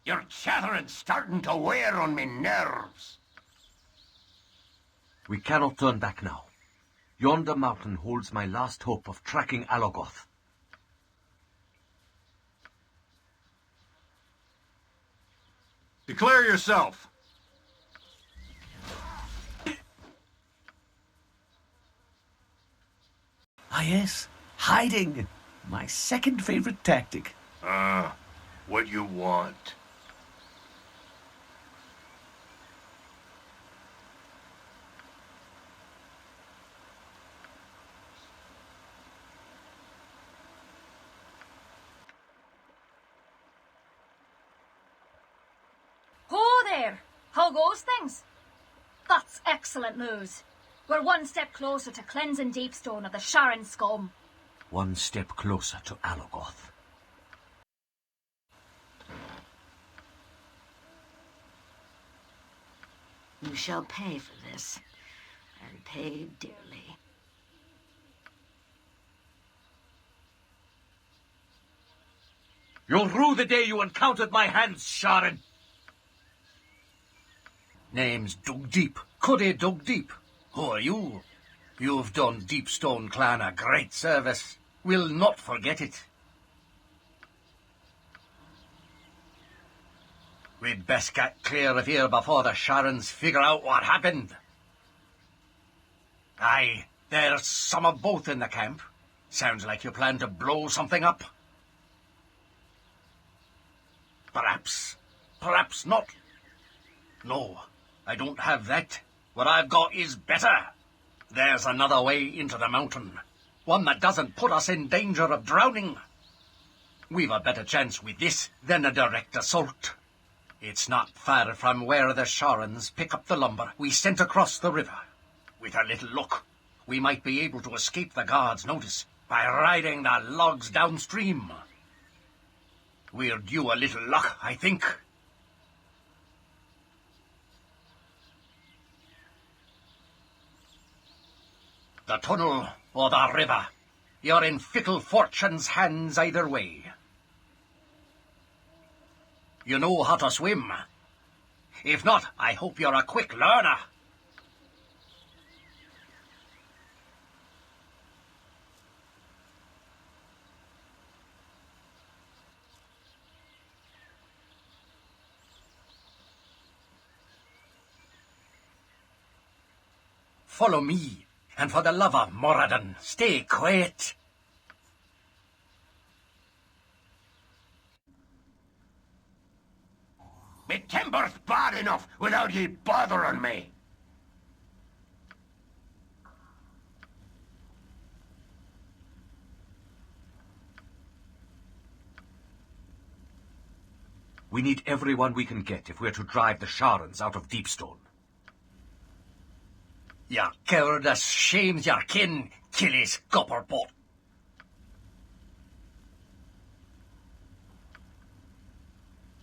Your chattering's starting to wear on me nerves. We cannot turn back now. Yonder mountain holds my last hope of tracking Alogoth. Declare yourself. Ah, yes. Hiding. My second favorite tactic. What you want? Ho there! How goes things? That's excellent news. We're one step closer to cleansing Dipstoun of the Sharon scum. One step closer to Alogoth. You shall pay for this, and pay dearly. You'll rue the day you encountered my hands, Sharon. Name's dug deep. Cuddy dug deep. Who are you? You've done Dipstoun clan a great service. We'll not forget it. We'd best get clear of here before the Sharons figure out what happened. Aye, there's some of both in the camp. Sounds like you plan to blow something up. Perhaps. Perhaps not. No, I don't have that. What I've got is better. There's another way into the mountain. One that doesn't put us in danger of drowning. We've a better chance with this than a direct assault. It's not far from where the Sharons pick up the lumber we sent across the river. With a little luck, we might be able to escape the guards' notice by riding the logs downstream. We're due a little luck, I think. The tunnel or the river. You're in fickle fortune's hands either way. You know how to swim. If not, I hope you're a quick learner. Follow me, and for the love of Moradin, stay quiet. Me timber's bad enough without ye bothering me. We need everyone we can get if we're to drive the Sharons out of Dipstoun. Ya cowardice shames your kin, Killy's copperpot.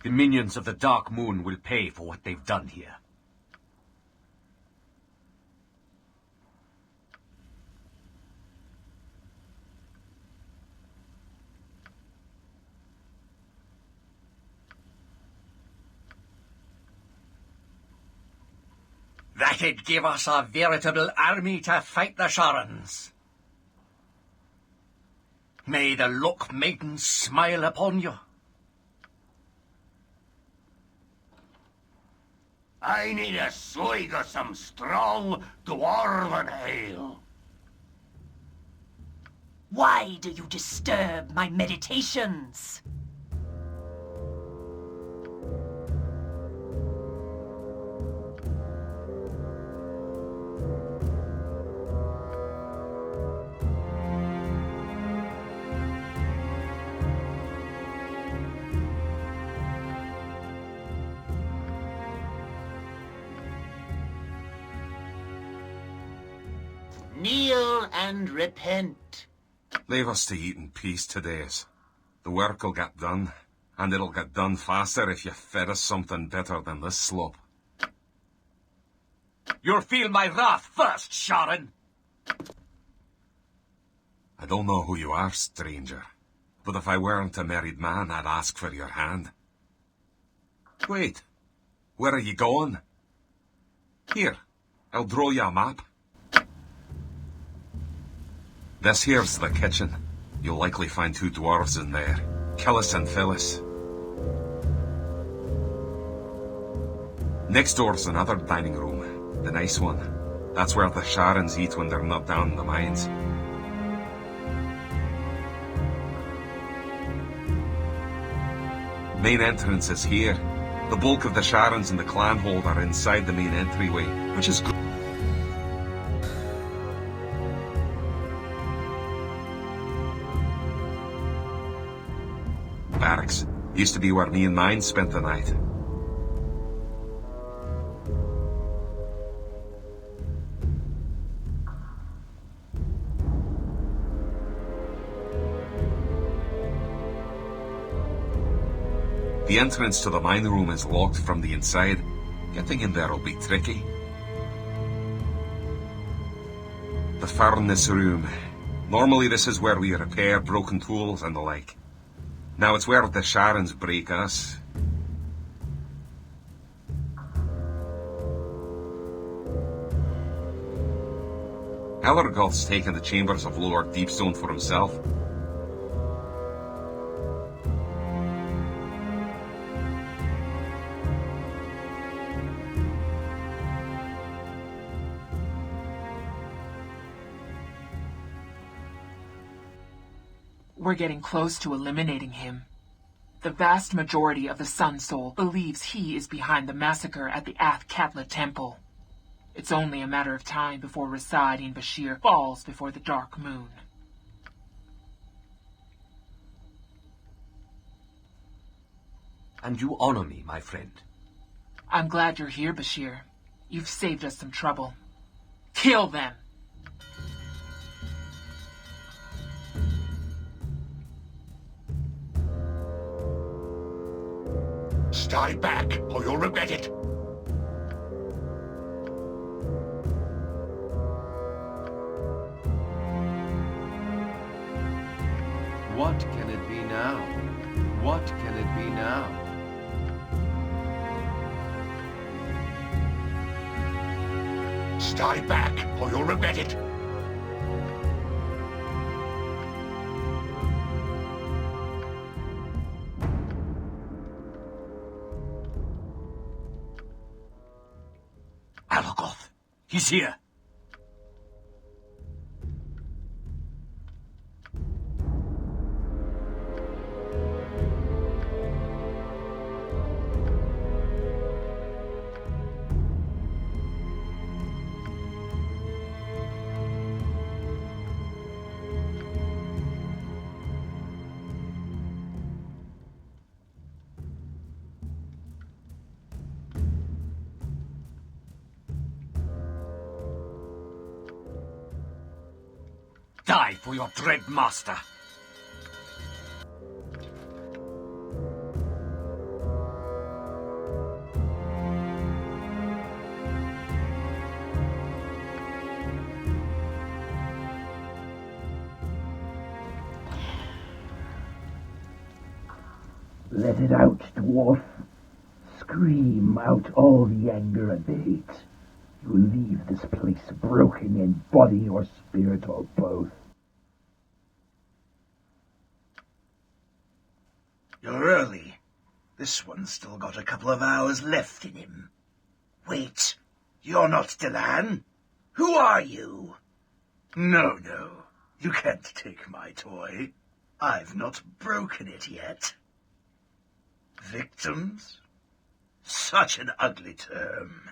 The minions of the Dark Moon will pay for what they've done here. That'd give us a veritable army to fight the Sharons. May the Luck Maiden smile upon you. I need a swig of some strong dwarven ale. Why do you disturb my meditations? Kneel and repent. Leave us to eat in peace today's. The work'll get done, and it'll get done faster if you fed us something better than this slop. You'll feel my wrath first, Sharon! I don't know who you are, stranger, but if I weren't a married man, I'd ask for your hand. Wait, where are you going? Here, I'll draw you a map. This here's the kitchen. You'll likely find 2 dwarves in there. Killis and Phyllis. Next door's another dining room, the nice one. That's where the Sharons eat when they're not down in the mines. Main entrance is here. The bulk of the Sharons in the clan hold are inside the main entryway, which is good. Barracks. Used to be where me and mine spent the night. The entrance to the mine room is locked from the inside. Getting in there will be tricky. The furnace room. Normally this is where we repair broken tools and the like. Now it's where the Sharons break us. Ellergoth's taken the chambers of Lower Dipstoun for himself. We're getting close to eliminating him. The vast majority of the Sun Soul believes he is behind the massacre at the Athkatla Temple. It's only a matter of time before Rasaad and Bashir falls before the Dark Moon. And you honor me, my friend. I'm glad you're here, Bashir. You've saved us some trouble. Kill them! Stay back, or you'll regret it. What can it be now? What can it be now? Stay back, or you'll regret it. Ellergoth, he's here. Die for your dread master. Let it out, dwarf. Scream out all the anger and the hate. You will leave this place broken in body or spirit or both. You're early. This one's still got a couple of hours left in him. Wait, you're not Delan? Who are you? No, you can't take my toy. I've not broken it yet. Victims? Such an ugly term.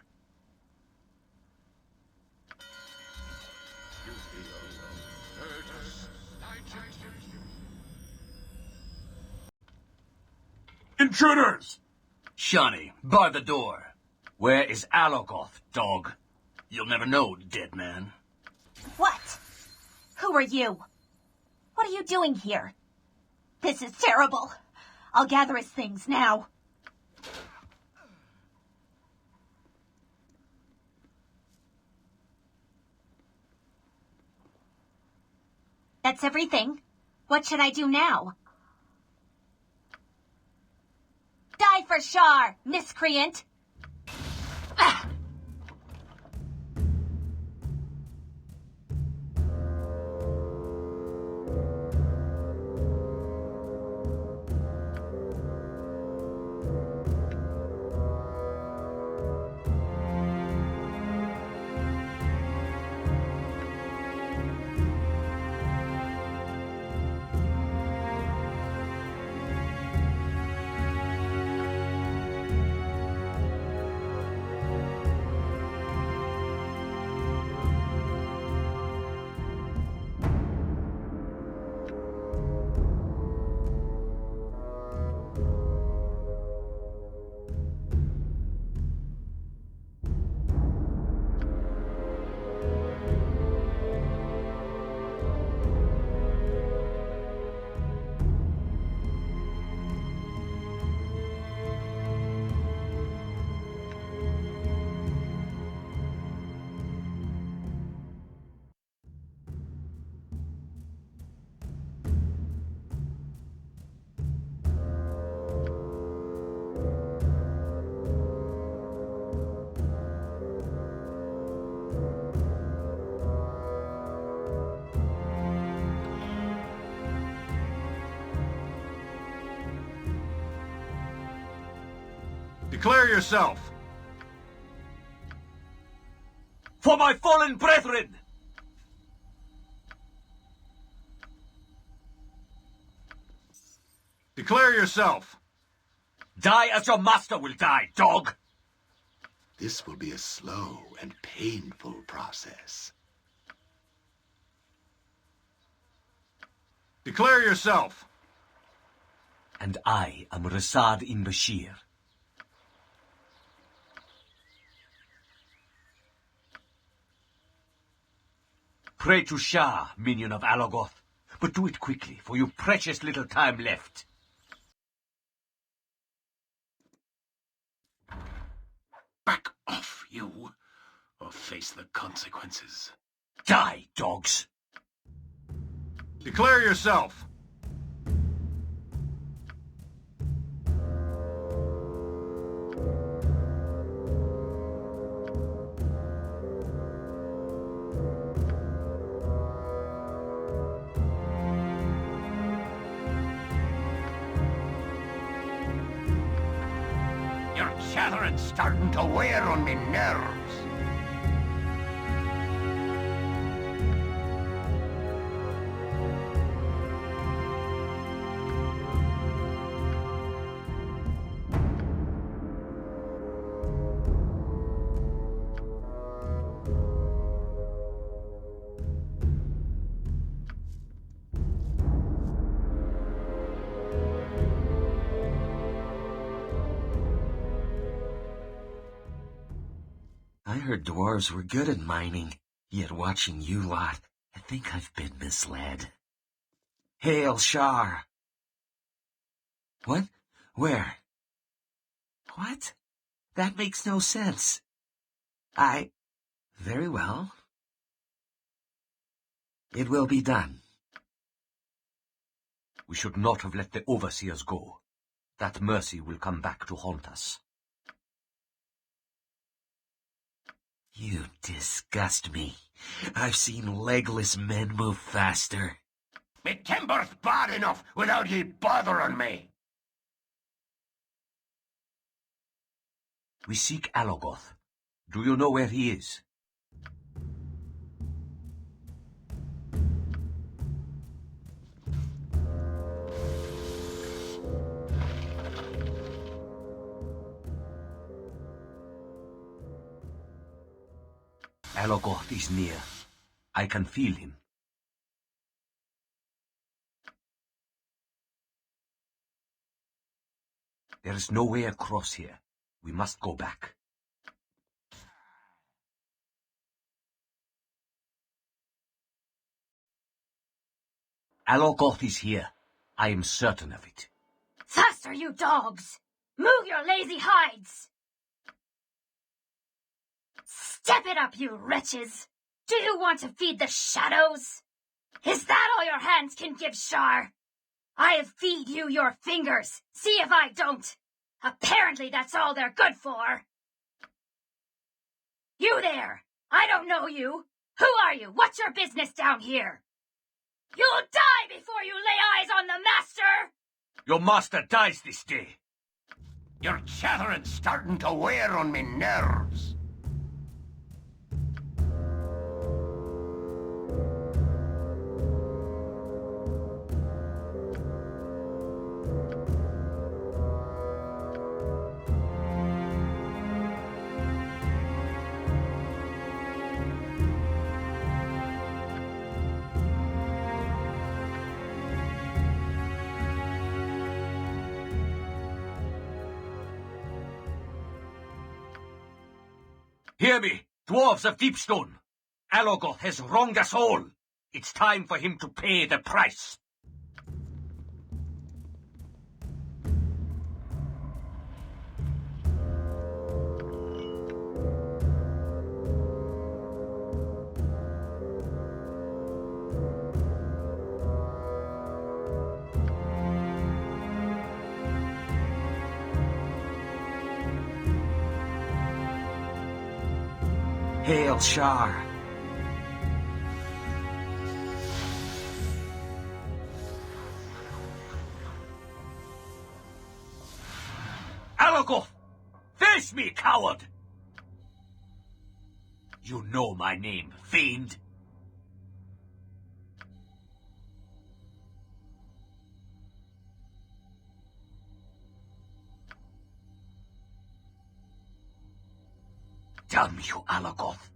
Intruders! Shani, bar the door. Where is Ellergoth, dog? You'll never know, dead man. What? Who are you? What are you doing here? This is terrible. I'll gather his things now. That's everything. What should I do now? Die for Shar, miscreant! Declare yourself. For my fallen brethren! Declare yourself. Die as your master will die, dog! This will be a slow and painful process. Declare yourself. And I am Rasaad in Bashir. Pray to Shah, minion of Alagoth, but do it quickly, for you've precious little time left. Back off, you, or face the consequences. Die, dogs! Declare yourself. Your chattering's starting to wear on me nerves. I heard dwarves were good at mining, yet watching you lot, I think I've been misled. Hail, Shar! What? Where? What? That makes no sense. Very well. It will be done. We should not have let the overseers go. That mercy will come back to haunt us. You disgust me. I've seen legless men move faster. Me timber's bad enough without ye bothering me. We seek Alagoth. Do you know where he is? Alagoth is near. I can feel him. There is no way across here. We must go back. Alagoth is here. I am certain of it. Faster, you dogs! Move your lazy hides! Step it up, you wretches! Do you want to feed the shadows? Is that all your hands can give, Shar? I'll feed you your fingers. See if I don't. Apparently that's all they're good for. You there! I don't know you. Who are you? What's your business down here? You'll die before you lay eyes on the master! Your master dies this day. Your chattering's starting to wear on me nerves. Hear me, dwarves of Dipstoun. Alogoth has wronged us all. It's time for him to pay the price. Hail, Shar. Alogoth! Face me, coward! You know my name, fiend. Damn you, Alogoth.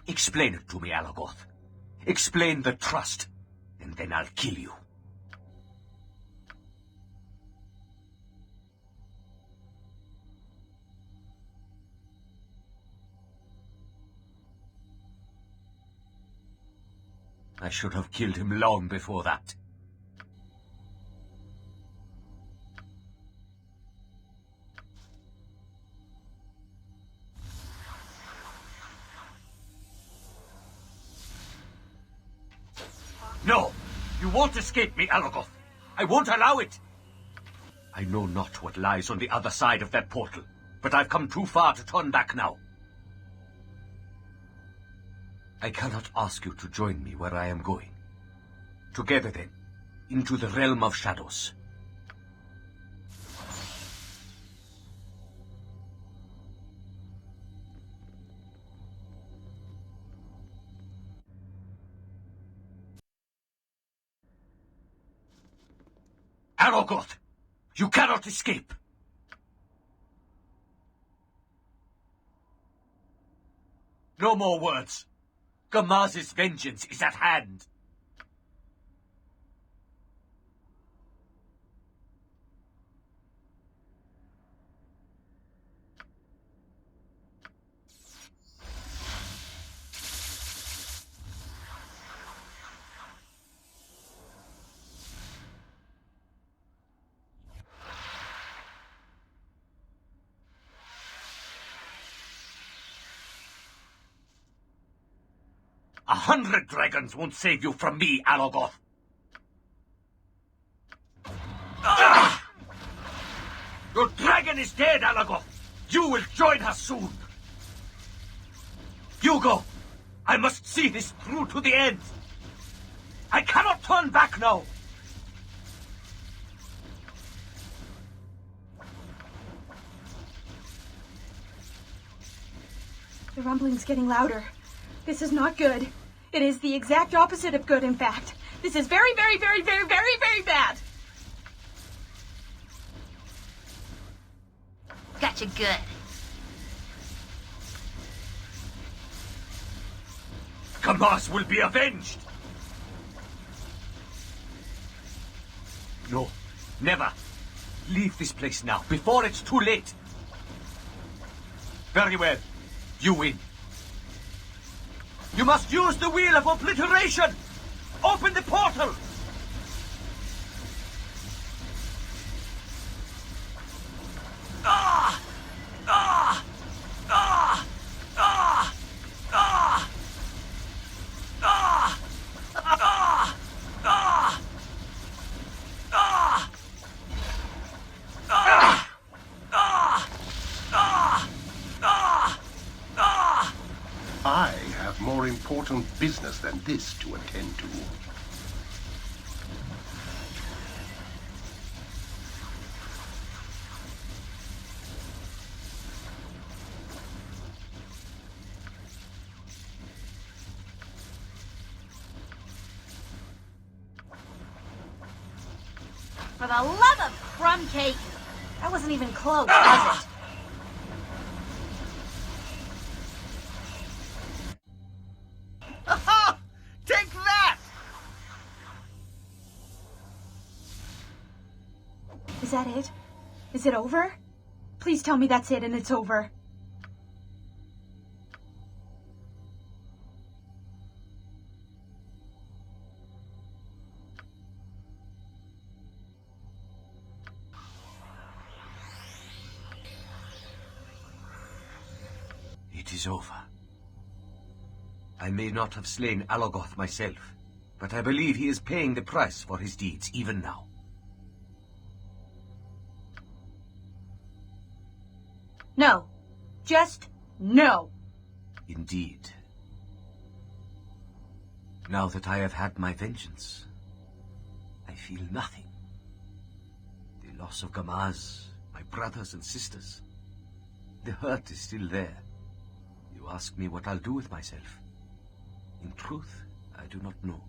Explain it to me, Alogoth. Explain the trust, and then I'll kill you. I should have killed him long before that. No! You won't escape me, Alogoth! I won't allow it! I know not what lies on the other side of that portal, but I've come too far to turn back now. I cannot ask you to join me where I am going. Together, then, into the realm of shadows. Alogoth! You cannot escape! No more words. Gamaz's vengeance is at hand. A 100 dragons won't save you from me, Alogoth. Ah! Your dragon is dead, Alogoth. You will join her soon. You go. I must see this through to the end. I cannot turn back now. The rumbling's getting louder. This is not good. It is the exact opposite of good, in fact. This is very, very, very, very, very, very bad. Gotcha good. Gamaz will be avenged. Never. Leave this place now, before it's too late. Very well. You win. You must use the wheel of obliteration! Open the portal! Ah! Ah! Ah! Ah! Ah! Ah! Ah! Ah! Ah! Ah! Ah! Ah! Ah! Ah! I have more important business than this to attend to. For the love of crumb cake! That wasn't even close, was it? Take that! Is that it? Is it over? Please tell me that's it and it's over. It is over. I may not have slain Alagoth myself, but I believe he is paying the price for his deeds even now. No. Just no. Indeed. Now that I have had my vengeance, I feel nothing. The loss of Gamaz, my brothers and sisters, the hurt is still there. You ask me what I'll do with myself. In truth, I do not know.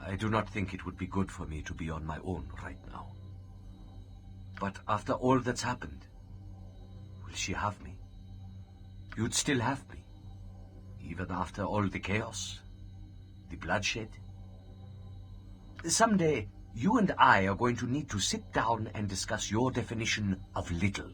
I do not think it would be good for me to be on my own right now. But after all that's happened, will she have me? You'd still have me, even after all the chaos, the bloodshed. Someday, you and I are going to need to sit down and discuss your definition of little.